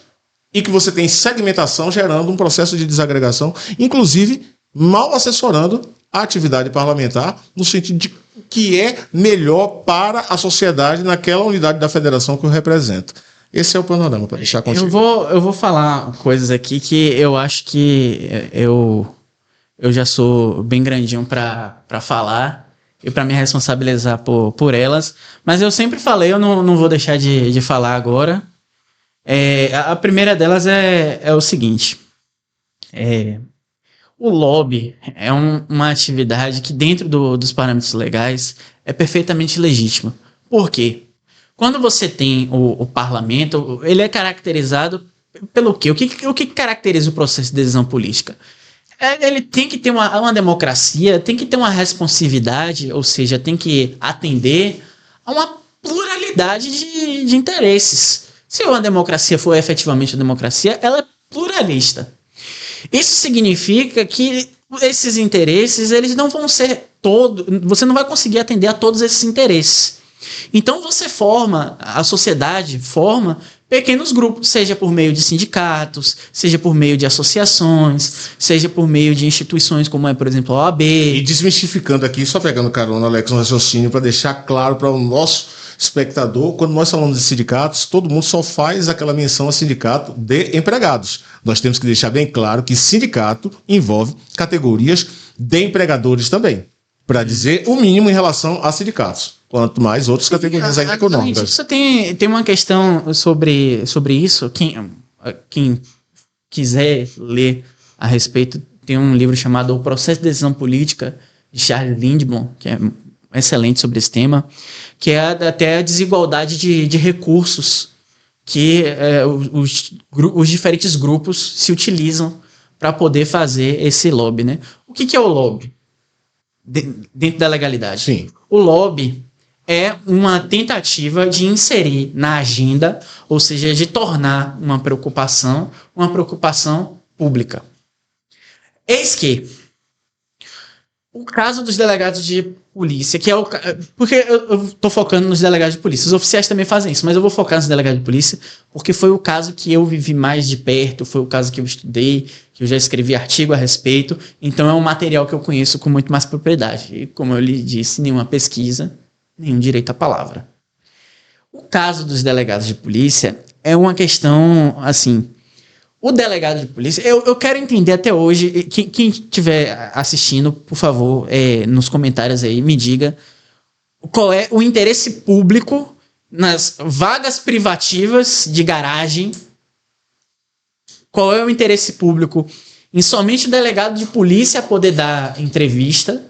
e que você tem segmentação gerando um processo de desagregação, inclusive mal assessorando a atividade parlamentar no sentido de que é melhor para a sociedade naquela unidade da federação que eu represento. Esse é o panorama, para deixar contigo. Eu vou falar coisas aqui que eu acho que eu já sou bem grandinho para falar e para me responsabilizar por elas, mas eu sempre falei, eu não vou deixar de falar agora. A primeira delas é o seguinte, o lobby é uma atividade que dentro dos parâmetros legais é perfeitamente legítima. Por quê? Quando você tem o parlamento, ele é caracterizado pelo quê? O que caracteriza o processo de decisão política? Ele tem que ter uma democracia, tem que ter uma responsividade, ou seja, tem que atender a uma pluralidade de interesses. Se uma democracia for efetivamente uma democracia, ela é pluralista. Isso significa que esses interesses, eles não vão ser você não vai conseguir atender a todos esses interesses. Então a sociedade forma pequenos grupos, seja por meio de sindicatos, seja por meio de associações, seja por meio de instituições como por exemplo, a OAB. E desmistificando aqui, só pegando carona, Alex, um raciocínio para deixar claro para o nosso espectador, quando nós falamos de sindicatos, todo mundo só faz aquela menção a sindicato de empregados. Nós temos que deixar bem claro que sindicato envolve categorias de empregadores também, para dizer o mínimo em relação a sindicatos, quanto mais outras categorias ainda econômicas. Isso tem uma questão sobre isso. Quem quiser ler a respeito, tem um livro chamado O Processo de Decisão Política, de Charles Lindblom, que é excelente sobre esse tema, que é até a desigualdade de recursos que os diferentes grupos se utilizam para poder fazer esse lobby, né? O que é o lobby? Dentro da legalidade. Sim. O lobby é uma tentativa de inserir na agenda, ou seja, de tornar uma preocupação pública. Eis que o caso dos delegados de polícia, que é porque eu estou focando nos delegados de polícia, os oficiais também fazem isso, mas eu vou focar nos delegados de polícia, porque foi o caso que eu vivi mais de perto, foi o caso que eu estudei, que eu já escrevi artigo a respeito, então é um material que eu conheço com muito mais propriedade. E como eu lhe disse, nenhuma pesquisa, nenhum direito à palavra. O caso dos delegados de polícia é uma questão, assim, o delegado de polícia, eu quero entender até hoje, quem estiver assistindo, por favor, nos comentários aí, me diga qual é o interesse público nas vagas privativas de garagem, qual é o interesse público em somente o delegado de polícia poder dar entrevista,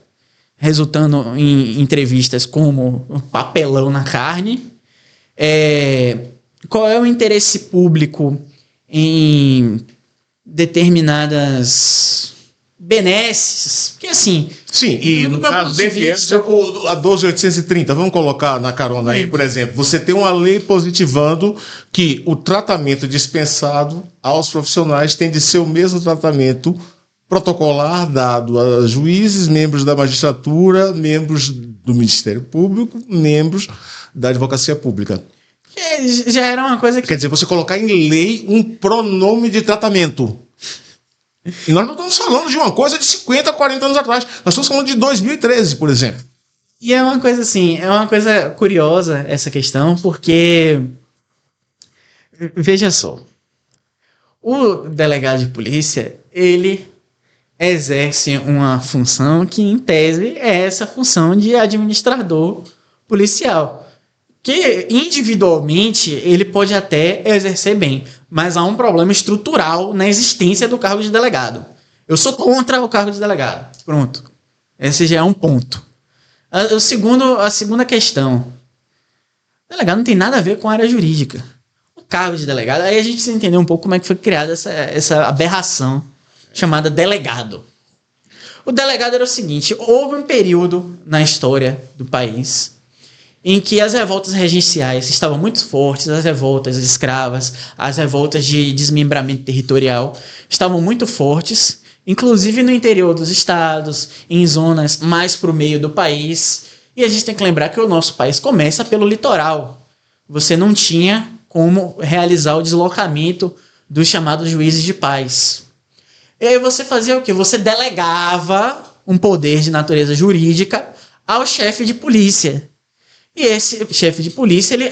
resultando em entrevistas como papelão na carne, qual é o interesse público em determinadas benesses, porque assim... Sim, e no caso a 12.830, vamos colocar na carona aí, por exemplo, você tem uma lei positivando que o tratamento dispensado aos profissionais tem de ser o mesmo tratamento protocolar dado a juízes, membros da magistratura, membros do Ministério Público, membros da Advocacia Pública. Já era uma coisa que... Quer dizer, você colocar em lei um pronome de tratamento. E nós não estamos falando de uma coisa de 50, 40 anos atrás. Nós estamos falando de 2013, por exemplo. E é uma coisa assim, é uma coisa curiosa essa questão, porque... Veja só. O delegado de polícia, ele exerce uma função que, em tese, é essa função de administrador policial. Que individualmente ele pode até exercer bem, mas há um problema estrutural na existência do cargo de delegado. Eu sou contra o cargo de delegado. Pronto. Esse já é um ponto. A segunda questão. O delegado não tem nada a ver com a área jurídica. O cargo de delegado, aí a gente precisa entender um pouco como é que foi criada essa aberração chamada delegado. O delegado era o seguinte: houve um período na história do país em que as revoltas regenciais estavam muito fortes, as revoltas escravas, as revoltas de desmembramento territorial estavam muito fortes, inclusive no interior dos estados, em zonas mais para o meio do país. E a gente tem que lembrar que o nosso país começa pelo litoral. Você não tinha como realizar o deslocamento dos chamados juízes de paz. E aí você fazia o quê? Você delegava um poder de natureza jurídica ao chefe de polícia. E esse chefe de polícia, ele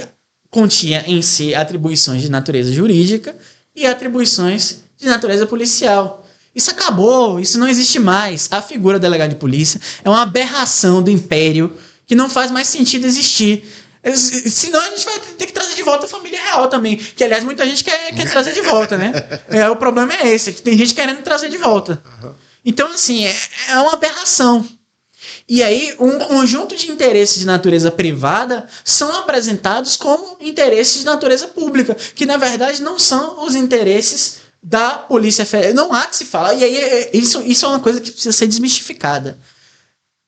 continha em si atribuições de natureza jurídica e atribuições de natureza policial. Isso acabou, isso não existe mais. A figura do delegado de polícia é uma aberração do império que não faz mais sentido existir. Senão a gente vai ter que trazer de volta a família real também. Que, aliás, muita gente quer trazer de volta, né? O problema é esse, que tem gente querendo trazer de volta. Então, assim, é uma aberração. E aí, um conjunto de interesses de natureza privada são apresentados como interesses de natureza pública, que, na verdade, não são os interesses da Polícia Federal. Não há que se falar. E aí, isso é uma coisa que precisa ser desmistificada.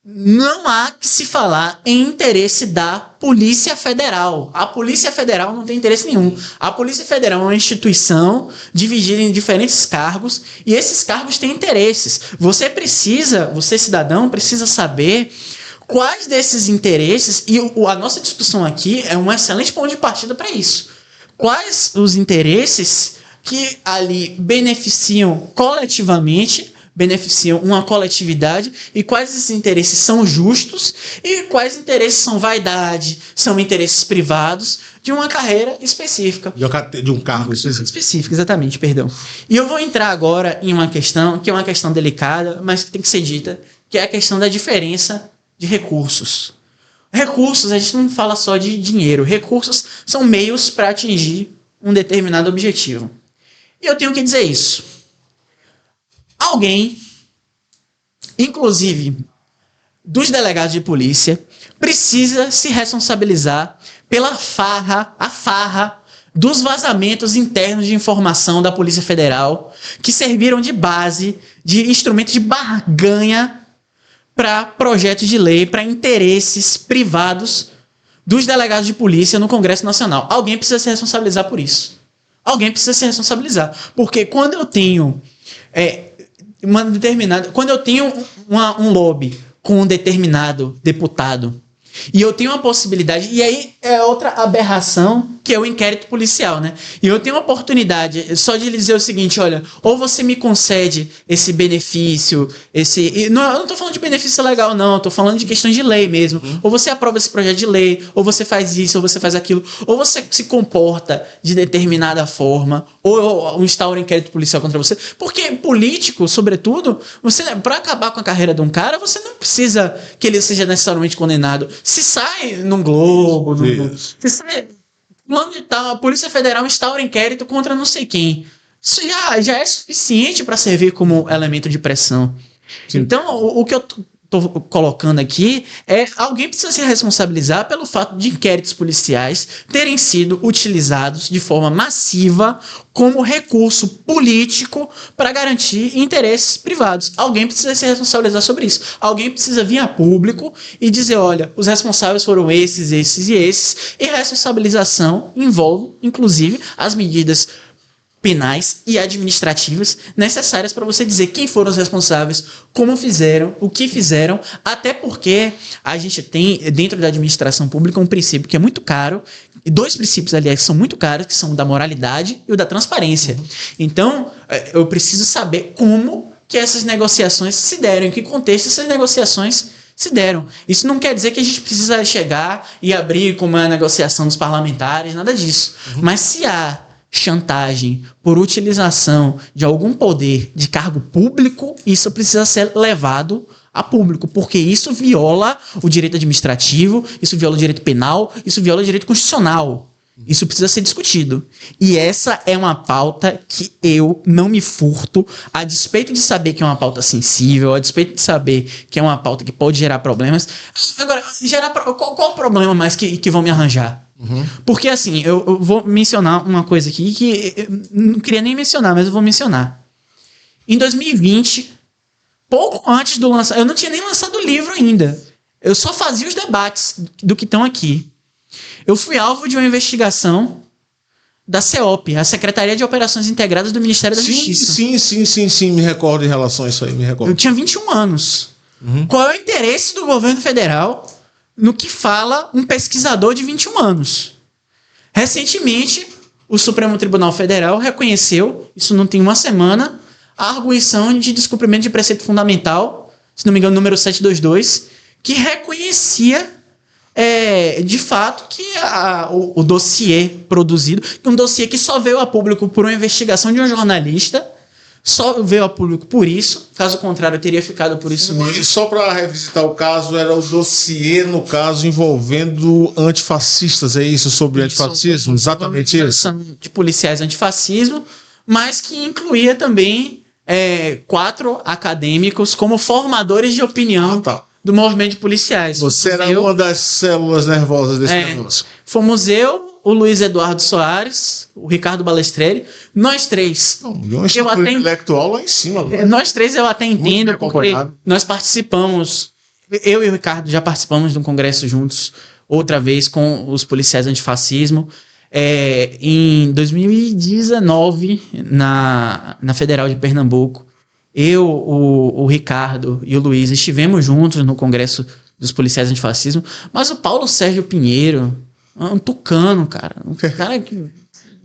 Não há que se falar em interesse da Polícia Federal. A Polícia Federal não tem interesse nenhum. A Polícia Federal é uma instituição dividida em diferentes cargos e esses cargos têm interesses. Você cidadão, precisa saber quais desses interesses, e a nossa discussão aqui é um excelente ponto de partida para isso. Quais os interesses que ali beneficiam coletivamente, beneficiam uma coletividade, e quais esses interesses são justos e quais interesses são vaidade, são interesses privados de uma carreira específica. De um cargo específico. Exatamente, perdão. E eu vou entrar agora em uma questão, que é uma questão delicada, mas que tem que ser dita, que é a questão da diferença de recursos. Recursos, a gente não fala só de dinheiro. Recursos são meios para atingir um determinado objetivo. E eu tenho que dizer isso. Alguém, inclusive dos delegados de polícia, precisa se responsabilizar pela farra dos vazamentos internos de informação da Polícia Federal, que serviram de base, de instrumento de barganha para projetos de lei, para interesses privados dos delegados de polícia no Congresso Nacional. Alguém precisa se responsabilizar por isso. Alguém precisa se responsabilizar. Porque quando eu tenho quando eu tenho um lobby com um determinado deputado e eu tenho uma possibilidade, e aí é outra aberração, que é o inquérito policial, né? E eu tenho uma oportunidade só de lhe dizer o seguinte: olha, ou você me concede esse benefício, eu não estou falando de benefício legal, não, estou falando de questões de lei mesmo. Ou você aprova esse projeto de lei, ou você faz isso, ou você faz aquilo, ou você se comporta de determinada forma, ou instaura um inquérito policial contra você. Porque político, sobretudo, para acabar com a carreira de um cara, você não precisa que ele seja necessariamente condenado. Se sai num Globo, se sai plano de tal, a Polícia Federal instaura inquérito contra não sei quem. Isso já é suficiente para servir como elemento de pressão. Sim. Então, o que eu estou colocando aqui é: alguém precisa se responsabilizar pelo fato de inquéritos policiais terem sido utilizados de forma massiva como recurso político para garantir interesses privados. Alguém precisa se responsabilizar sobre isso. Alguém precisa vir a público e dizer: olha, os responsáveis foram esses, esses e esses, e responsabilização envolve, inclusive, as medidas penais e administrativas necessárias para você dizer quem foram os responsáveis, como fizeram, o que fizeram, até porque a gente tem dentro da administração pública um princípio que é muito caro, e dois princípios, aliás, que são muito caros, que são o da moralidade e o da transparência. Então, eu preciso saber como que essas negociações se deram, em que contexto essas negociações se deram. Isso não quer dizer que a gente precisa chegar e abrir como a negociação dos parlamentares, nada disso. Mas se há chantagem por utilização de algum poder de cargo público, isso precisa ser levado a público, porque isso viola o direito administrativo, isso viola o direito penal, isso viola o direito constitucional. Isso precisa ser discutido. E essa é uma pauta que eu não me furto, a despeito de saber que é uma pauta sensível, a despeito de saber que é uma pauta que pode gerar problemas. Agora, qual o problema mais que vão me arranjar? Porque assim, eu vou mencionar uma coisa aqui que eu não queria nem mencionar, mas eu vou mencionar. Em 2020, pouco antes do lançamento, eu não tinha nem lançado o livro ainda. Eu só fazia os debates do que estão aqui. Eu fui alvo de uma investigação da CEOP, a Secretaria de Operações Integradas do Ministério da Justiça. Sim, me recordo em relação a isso aí, me recordo. Eu tinha 21 anos. Qual é o interesse do governo federal no que fala um pesquisador de 21 anos? Recentemente, o Supremo Tribunal Federal reconheceu, isso não tem uma semana, a arguição de descumprimento de preceito fundamental, se não me engano, número 722, que reconhecia, de fato, que o dossiê produzido, um dossiê que só veio a público por uma investigação de um jornalista, só veio a público por isso, caso contrário, teria ficado por isso mesmo. E só para revisitar o caso, era o dossiê, no caso, envolvendo antifascistas, é isso, sobre antifascismo? Exatamente isso. De policiais antifascismo, mas que incluía também 4 acadêmicos como formadores de opinião do movimento de policiais. Você era uma das células nervosas desse negócio. Fomos eu, o Luiz Eduardo Soares, o Ricardo Balestrelli, nós 3. Eu até intelectual lá em cima. Nós 3 eu até entendo, porque nós participamos, eu e o Ricardo já participamos de um congresso juntos, outra vez com os policiais antifascismo, em 2019, na Federal de Pernambuco. Eu, o Ricardo e o Luiz estivemos juntos no congresso dos policiais antifascismo, mas o Paulo Sérgio Pinheiro, um tucano, cara, um cara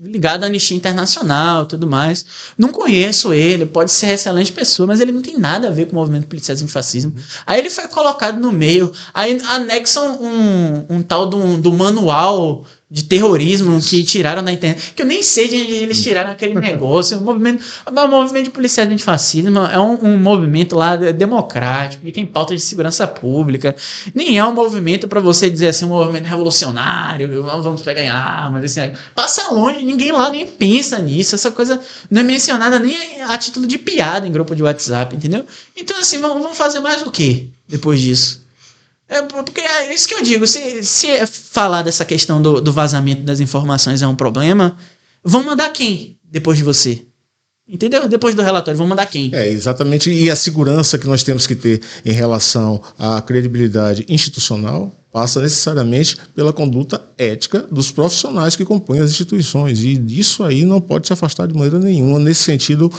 ligado à Anistia Internacional e tudo mais. Não conheço ele, pode ser excelente pessoa, mas ele não tem nada a ver com o movimento policiais antifascismo. Aí ele foi colocado no meio, aí anexam um tal do manual de terrorismo que tiraram da internet, que eu nem sei de onde eles tiraram aquele negócio. O movimento de policiais antifascismo é um movimento lá democrático, que tem pauta de segurança pública, nem é um movimento para você dizer assim, um movimento revolucionário, vamos pegar em armas, assim, passa longe, ninguém lá nem pensa nisso, essa coisa não é mencionada nem a título de piada em grupo de WhatsApp, entendeu? Então assim, vamos fazer mais o quê depois disso? Porque é isso que eu digo, se falar dessa questão do vazamento das informações é um problema, vão mandar quem depois de você? Entendeu? Depois do relatório, vão mandar quem? Exatamente, e a segurança que nós temos que ter em relação à credibilidade institucional passa necessariamente pela conduta ética dos profissionais que compõem as instituições, e disso aí não pode se afastar de maneira nenhuma. Nesse sentido,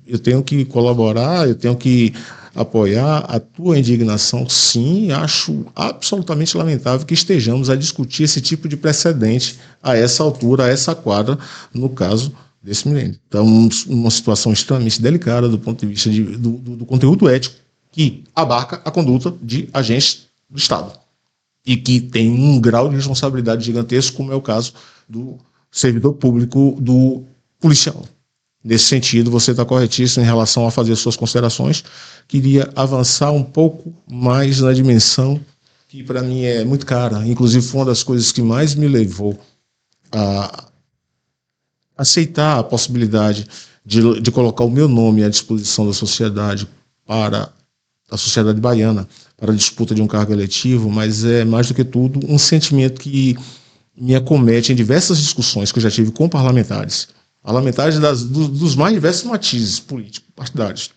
eu tenho que colaborar, eu tenho que apoiar a tua indignação, sim. Acho absolutamente lamentável que estejamos a discutir esse tipo de precedente a essa altura, a essa quadra, no caso desse milênio. Então, uma situação extremamente delicada do ponto de vista do conteúdo ético que abarca a conduta de agentes do Estado e que tem um grau de responsabilidade gigantesco, como é o caso do servidor público, do policial. Nesse sentido, você está corretíssimo em relação a fazer suas considerações. Queria avançar um pouco mais na dimensão que, para mim, é muito cara. Inclusive, foi uma das coisas que mais me levou a aceitar a possibilidade de colocar o meu nome à disposição da sociedade, para a sociedade baiana, para a disputa de um cargo eletivo, mas é, mais do que tudo, um sentimento que me acomete em diversas discussões que eu já tive com parlamentares dos mais diversos matizes políticos, partidários.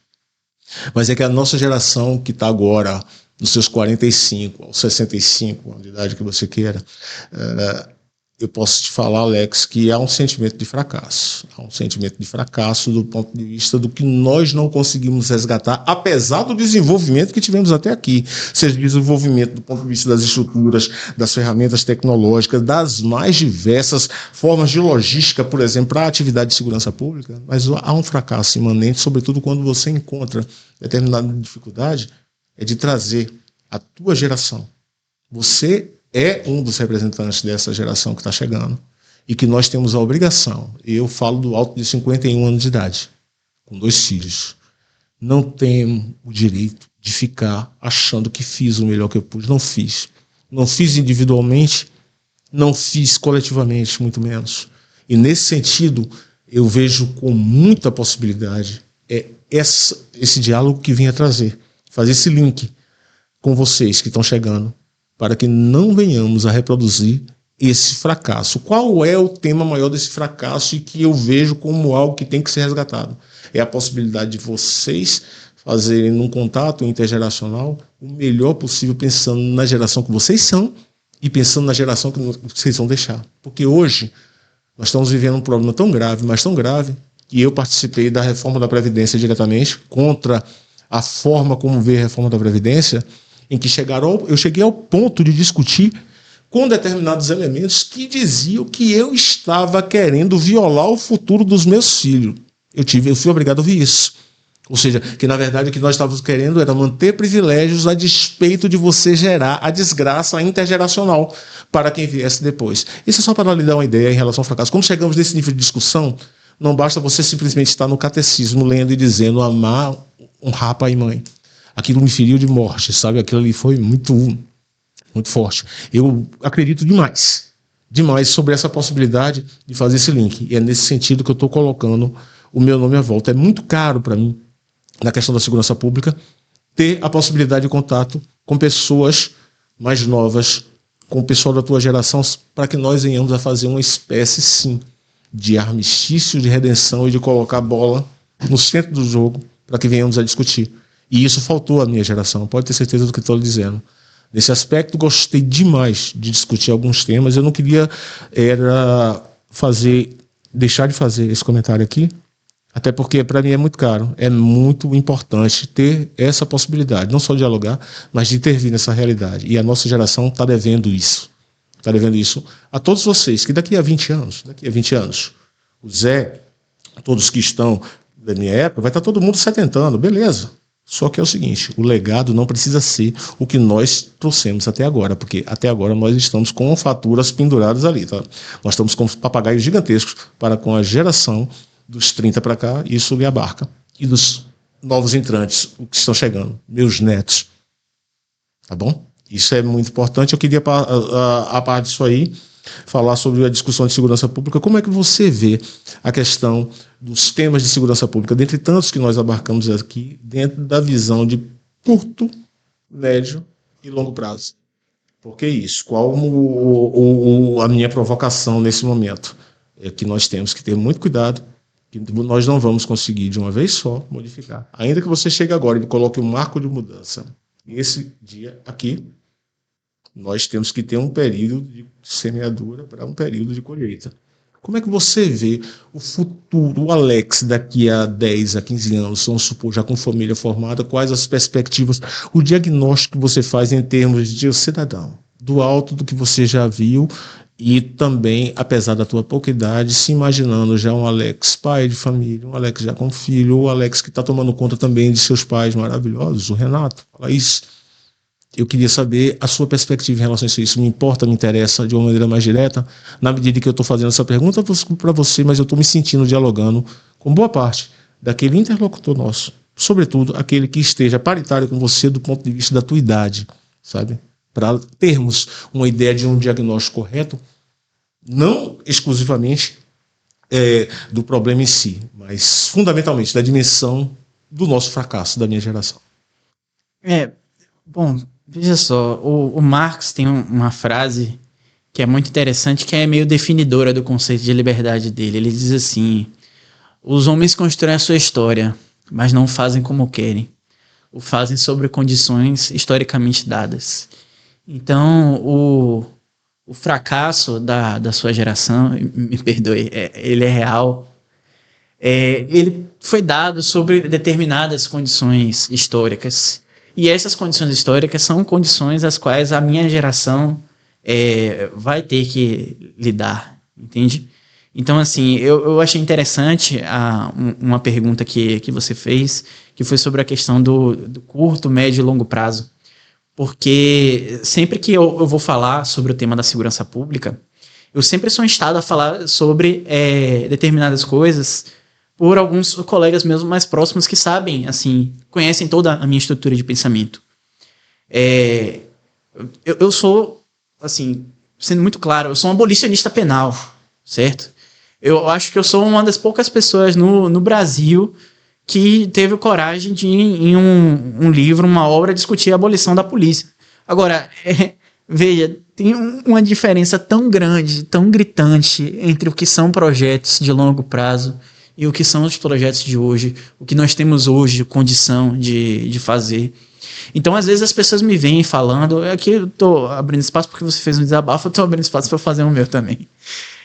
Mas é que a nossa geração, que está agora nos seus 45, aos 65, a idade que você queira, eu posso te falar, Alex, que há um sentimento de fracasso. Há um sentimento de fracasso do ponto de vista do que nós não conseguimos resgatar, apesar do desenvolvimento que tivemos até aqui. Seja desenvolvimento do ponto de vista das estruturas, das ferramentas tecnológicas, das mais diversas formas de logística, por exemplo, para a atividade de segurança pública. Mas há um fracasso imanente, sobretudo quando você encontra determinada dificuldade, de trazer a tua geração. Você é um dos representantes dessa geração que está chegando e que nós temos a obrigação, eu falo do alto de 51 anos de idade, com 2 filhos, não tenho o direito de ficar achando que fiz o melhor que eu pude. Não fiz. Não fiz individualmente, não fiz coletivamente, muito menos. E nesse sentido, eu vejo com muita possibilidade esse diálogo que vinha trazer, fazer esse link com vocês que estão chegando, para que não venhamos a reproduzir esse fracasso. Qual é o tema maior desse fracasso e que eu vejo como algo que tem que ser resgatado? É a possibilidade de vocês fazerem num contato intergeracional o melhor possível, pensando na geração que vocês são e pensando na geração que vocês vão deixar. Porque hoje nós estamos vivendo um problema tão grave, mas tão grave, que eu participei da reforma da Previdência diretamente, contra a forma como veio a reforma da Previdência, em que eu cheguei ao ponto de discutir com determinados elementos que diziam que eu estava querendo violar o futuro dos meus filhos. Eu fui obrigado a ouvir isso. Ou seja, que na verdade o que nós estávamos querendo era manter privilégios a despeito de você gerar a desgraça intergeracional para quem viesse depois. Isso é só para lhe dar uma ideia em relação ao fracasso. Como chegamos nesse nível de discussão, não basta você simplesmente estar no catecismo lendo e dizendo amar, honrar pai e mãe. Aquilo me feriu de morte, sabe? Aquilo ali foi muito forte. Eu acredito demais sobre essa possibilidade de fazer esse link. E é nesse sentido que eu estou colocando o meu nome à volta. É muito caro para mim, na questão da segurança pública, ter a possibilidade de contato com pessoas mais novas, com o pessoal da tua geração, para que nós venhamos a fazer uma espécie, sim, de armistício, de redenção e de colocar a bola no centro do jogo para que venhamos a discutir. E isso faltou à minha geração, pode ter certeza do que estou dizendo. Nesse aspecto, gostei demais de discutir alguns temas. Eu não queria deixar de fazer esse comentário aqui, até porque para mim é muito caro, é muito importante ter essa possibilidade, não só de dialogar, mas de intervir nessa realidade. E a nossa geração está devendo isso. Está devendo isso a todos vocês, que daqui a 20 anos, o Zé, todos que estão da minha época, vai estar todo mundo setentando, beleza. Só que é o seguinte, o legado não precisa ser o que nós trouxemos até agora, porque até agora nós estamos com faturas penduradas ali, tá? Nós estamos com papagaios gigantescos para com a geração dos 30 para cá, isso lhe abarca. E dos novos entrantes, o que estão chegando, meus netos. Tá bom? Isso é muito importante. Eu queria, a parte disso aí, falar sobre a discussão de segurança pública. Como é que você vê a questão dos temas de segurança pública, dentre tantos que nós abarcamos aqui, dentro da visão de curto, médio e longo prazo? Por que isso? Qual a minha provocação nesse momento? É que nós temos que ter muito cuidado, que nós não vamos conseguir de uma vez só modificar. Ainda que você chegue agora e coloque um marco de mudança, esse dia aqui, nós temos que ter um período de semeadura para um período de colheita. Como é que você vê o futuro, o Alex, daqui a 10, a 15 anos, vamos supor, já com família formada, quais as perspectivas, o diagnóstico que você faz em termos de cidadão, do alto do que você já viu e também, apesar da tua pouca idade, se imaginando já um Alex pai de família, um Alex já com filho, ou o Alex que está tomando conta também de seus pais maravilhosos, o Renato, fala isso. Eu queria saber a sua perspectiva em relação a isso. Isso me importa, me interessa de uma maneira mais direta, na medida que eu estou fazendo essa pergunta para você, mas eu estou me sentindo dialogando com boa parte daquele interlocutor nosso, sobretudo aquele que esteja paritário com você do ponto de vista da tua idade, sabe? Para termos uma ideia de um diagnóstico correto, não exclusivamente do problema em si, mas fundamentalmente da dimensão do nosso fracasso, da minha geração. Bom, veja só, o Marx tem uma frase que é muito interessante, que é meio definidora do conceito de liberdade dele. Ele diz assim: os homens constroem a sua história, mas não fazem como querem. O fazem sobre condições historicamente dadas. Então, o fracasso da sua geração, me perdoe, ele é real. Ele foi dado sobre determinadas condições históricas. E essas condições históricas são condições às quais a minha geração vai ter que lidar, entende? Então, assim, eu achei interessante uma pergunta que você fez, que foi sobre a questão do curto, médio e longo prazo. Porque sempre que eu vou falar sobre o tema da segurança pública, eu sempre sou instado a falar sobre determinadas coisas por alguns colegas meus mais próximos que sabem, assim, conhecem toda a minha estrutura de pensamento. Eu sou, assim, sendo muito claro, eu sou um abolicionista penal, certo? Eu acho que eu sou uma das poucas pessoas no Brasil que teve coragem de, em um livro, uma obra, discutir a abolição da polícia. Agora, veja, tem uma diferença tão grande, tão gritante entre o que são projetos de longo prazo e o que são os projetos de hoje, o que nós temos hoje, condição de fazer. Então, às vezes, as pessoas me vêm falando, aqui eu estou abrindo espaço porque você fez um desabafo, eu estou abrindo espaço para fazer o meu também.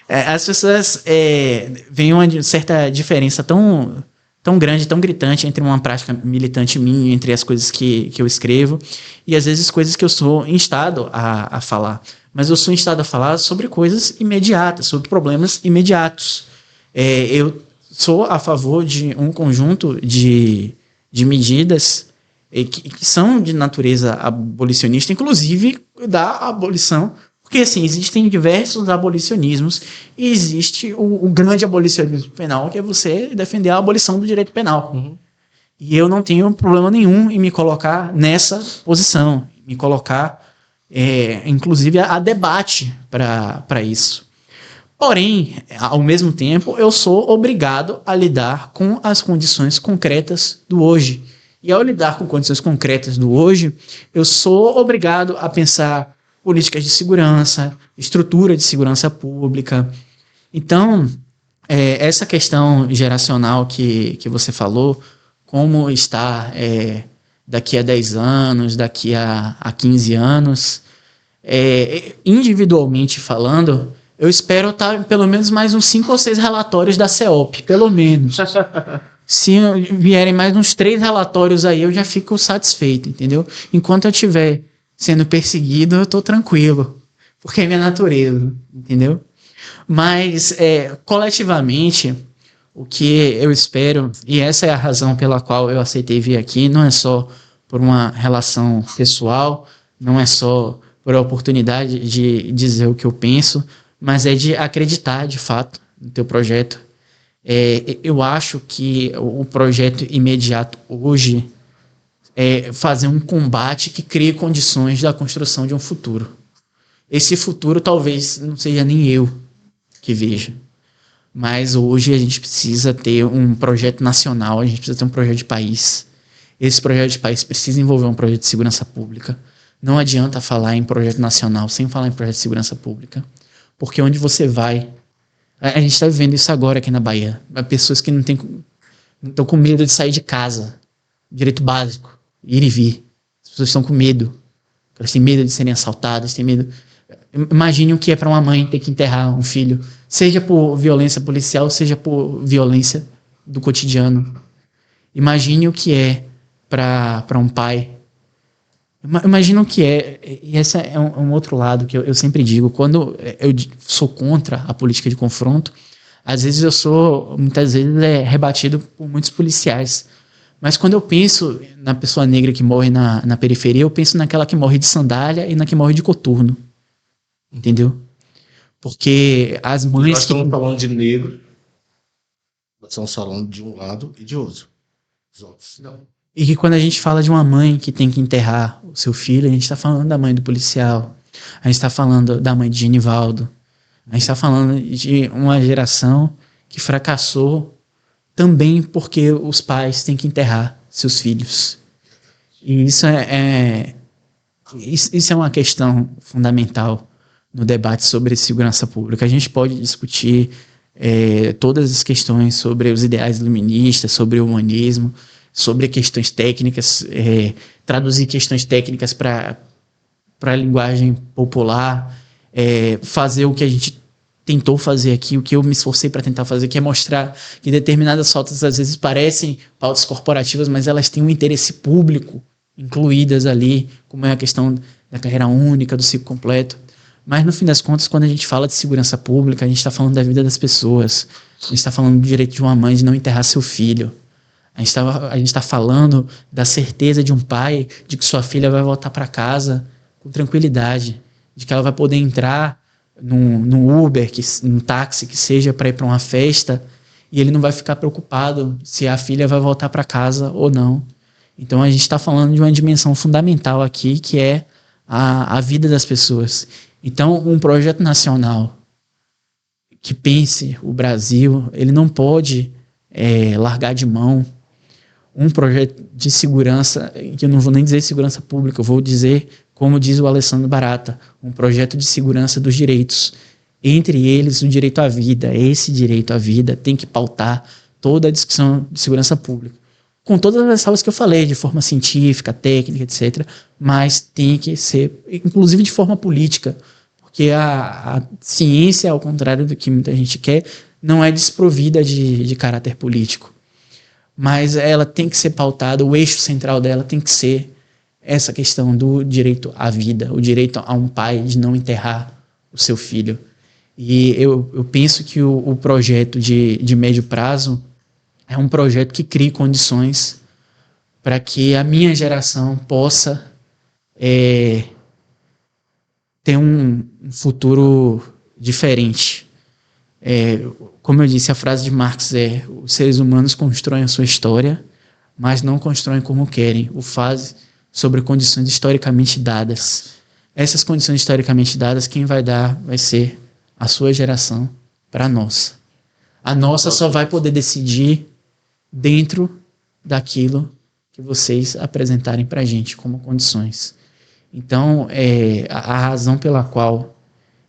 As pessoas veem uma certa diferença tão grande, tão gritante entre uma prática militante minha, entre as coisas que eu escrevo, e às vezes coisas que eu sou instado a falar. Mas eu sou instado a falar sobre coisas imediatas, sobre problemas imediatos. Eu sou a favor de um conjunto de medidas que são de natureza abolicionista, inclusive da abolição, porque assim, existem diversos abolicionismos e existe o grande abolicionismo penal, que é você defender a abolição do direito penal. Uhum. E eu não tenho problema nenhum em me colocar nessa posição, me colocar inclusive a debate para isso. Porém, ao mesmo tempo, eu sou obrigado a lidar com as condições concretas do hoje. E ao lidar com condições concretas do hoje, eu sou obrigado a pensar políticas de segurança, estrutura de segurança pública. Então, essa questão geracional que você falou, como está daqui a 10 anos, daqui a 15 anos, individualmente falando, eu espero estar pelo menos mais uns 5 ou 6 relatórios da CEOP, pelo menos. Se vierem mais uns 3 relatórios aí, eu já fico satisfeito, entendeu? Enquanto eu estiver sendo perseguido, eu estou tranquilo, porque é minha natureza, entendeu? Mas, coletivamente, o que eu espero, e essa é a razão pela qual eu aceitei vir aqui, não é só por uma relação pessoal, não é só por a oportunidade de dizer o que eu penso, mas é de acreditar, de fato, no teu projeto. Eu acho que o projeto imediato hoje é fazer um combate que crie condições da construção de um futuro. Esse futuro talvez não seja nem eu que veja, mas hoje a gente precisa ter um projeto nacional, a gente precisa ter um projeto de país. Esse projeto de país precisa envolver um projeto de segurança pública. Não adianta falar em projeto nacional sem falar em projeto de segurança pública, porque onde você vai... A gente está vivendo isso agora aqui na Bahia. Pessoas que não estão com medo de sair de casa. Direito básico, ir e vir. As pessoas estão com medo. Elas têm medo de serem assaltadas, têm medo... Imagine o que é para uma mãe ter que enterrar um filho, seja por violência policial, seja por violência do cotidiano. Imagine o que é para um pai. Imagina o que é, e esse é um outro lado que eu sempre digo, quando eu sou contra a política de confronto, às vezes eu sou, muitas vezes, rebatido por muitos policiais, mas quando eu penso na pessoa negra que morre na periferia, eu penso naquela que morre de sandália e na que morre de coturno, entendeu? Porque as mães... Nós estamos falando de negro, nós estamos falando de um lado e de outro. Os outros não. E que quando a gente fala de uma mãe que tem que enterrar o seu filho, a gente está falando da mãe do policial, a gente está falando da mãe de Genivaldo, a gente está falando de uma geração que fracassou também porque os pais têm que enterrar seus filhos. E isso é uma questão fundamental no debate sobre segurança pública. A gente pode discutir todas as questões sobre os ideais iluministas, sobre o humanismo, sobre questões técnicas, traduzir questões técnicas para a linguagem popular, fazer o que a gente tentou fazer aqui, o que eu me esforcei para tentar fazer, que é mostrar que determinadas pautas às vezes parecem pautas corporativas, mas elas têm um interesse público incluídas ali, como é a questão da carreira única, do ciclo completo. Mas, no fim das contas, quando a gente fala de segurança pública, a gente está falando da vida das pessoas, a gente está falando do direito de uma mãe de não enterrar seu filho. A gente está falando da certeza de um pai de que sua filha vai voltar para casa com tranquilidade, de que ela vai poder entrar num Uber, num táxi, que seja para ir para uma festa, e ele não vai ficar preocupado se a filha vai voltar para casa ou não. Então a gente está falando de uma dimensão fundamental aqui, que é a vida das pessoas. Então um projeto nacional que pense o Brasil, ele não pode largar de mão um projeto de segurança, que eu não vou nem dizer segurança pública, eu vou dizer, como diz o Alessandro Barata, um projeto de segurança dos direitos, entre eles o direito à vida. Esse direito à vida tem que pautar toda a discussão de segurança pública. Com todas as salas que eu falei, de forma científica, técnica, etc. Mas tem que ser, inclusive de forma política, porque a ciência, ao contrário do que muita gente quer, não é desprovida de caráter político. Mas ela tem que ser pautada, o eixo central dela tem que ser essa questão do direito à vida, o direito a um pai de não enterrar o seu filho. E eu penso que o projeto de médio prazo é um projeto que cria condições para que a minha geração possa ter um futuro diferente. Como eu disse, a frase de Marx é: os seres humanos constroem a sua história, mas não constroem como querem, o fazem sobre condições historicamente dadas. Essas condições historicamente dadas, quem vai dar vai ser a sua geração para a nossa. A nossa só vai poder decidir dentro daquilo que vocês apresentarem para a gente como condições. Então, a razão pela qual,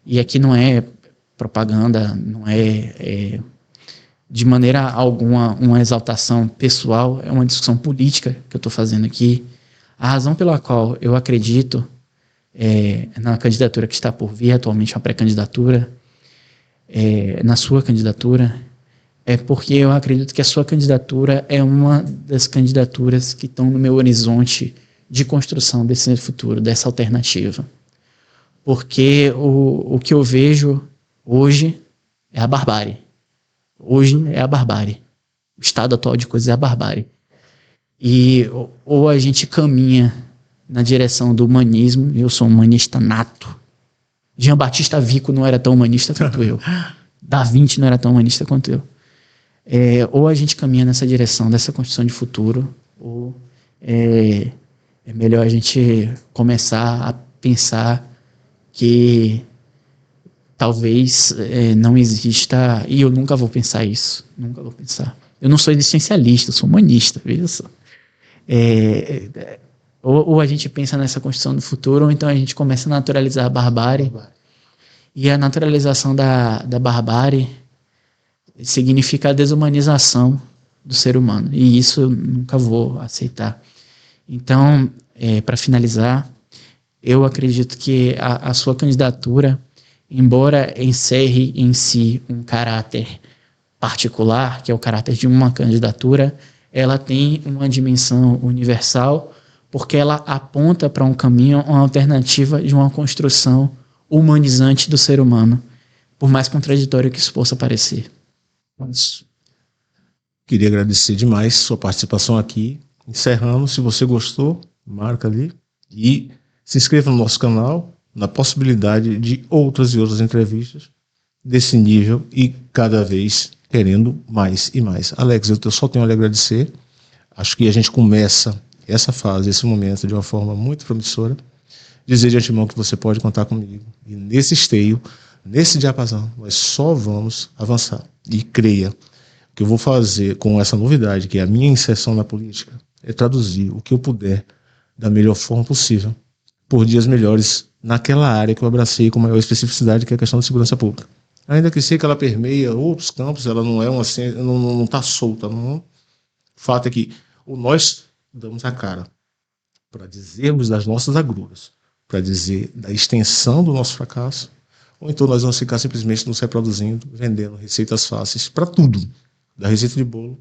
e aqui não é propaganda, não é de maneira alguma uma exaltação pessoal, é uma discussão política que eu estou fazendo aqui. A razão pela qual eu acredito na candidatura que está por vir, atualmente uma pré-candidatura, na sua candidatura, é porque eu acredito que a sua candidatura é uma das candidaturas que estão no meu horizonte de construção desse futuro, dessa alternativa. Porque o que eu vejo hoje é a barbárie. Hoje é a barbárie. O estado atual de coisas é a barbárie. E ou a gente caminha na direção do humanismo, eu sou humanista nato. Jean Batista Vico não era tão humanista quanto eu. Da Vinci não era tão humanista quanto eu. Ou a gente caminha nessa direção dessa construção de futuro, ou é melhor a gente começar a pensar que talvez não exista, e eu nunca vou pensar isso, nunca vou pensar. Eu não sou existencialista, eu sou humanista, veja só. Ou a gente pensa nessa construção do futuro, ou então a gente começa a naturalizar a barbárie, e a naturalização da barbárie significa a desumanização do ser humano, e isso eu nunca vou aceitar. Então, para finalizar, eu acredito que a sua candidatura, embora encerre em si um caráter particular, que é o caráter de uma candidatura, ela tem uma dimensão universal, porque ela aponta para um caminho, uma alternativa de uma construção humanizante do ser humano, por mais contraditório que isso possa parecer. Mas queria agradecer demais sua participação aqui. Encerramos. Se você gostou, marca ali e se inscreva no nosso canal, na possibilidade de outras e outras entrevistas desse nível e cada vez querendo mais e mais. Alex, eu só tenho a lhe agradecer. Acho que a gente começa essa fase, esse momento de uma forma muito promissora. Dizer de antemão que você pode contar comigo. E nesse esteio, nesse diapasão, nós só vamos avançar. E creia, o que eu vou fazer com essa novidade, que é a minha inserção na política, é traduzir o que eu puder da melhor forma possível, por dias melhores, naquela área que eu abracei com maior especificidade, que é a questão da segurança pública. Ainda que sei que ela permeia outros campos, ela não é uma ciência, não está solta. Não. O fato é que nós damos a cara para dizermos das nossas agruras, para dizer da extensão do nosso fracasso, ou então nós vamos ficar simplesmente nos reproduzindo, vendendo receitas fáceis para tudo, da receita de bolo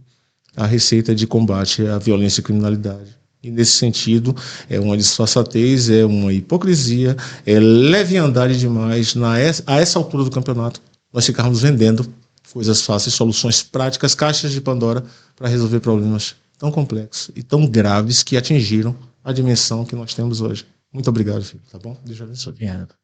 à receita de combate à violência e criminalidade. E nesse sentido, é uma disfarçatez, é uma hipocrisia, é leviandade demais a essa altura do campeonato nós ficarmos vendendo coisas fáceis, soluções práticas, caixas de Pandora para resolver problemas tão complexos e tão graves que atingiram a dimensão que nós temos hoje. Muito obrigado, filho, tá bom? Deus abençoe. Obrigado.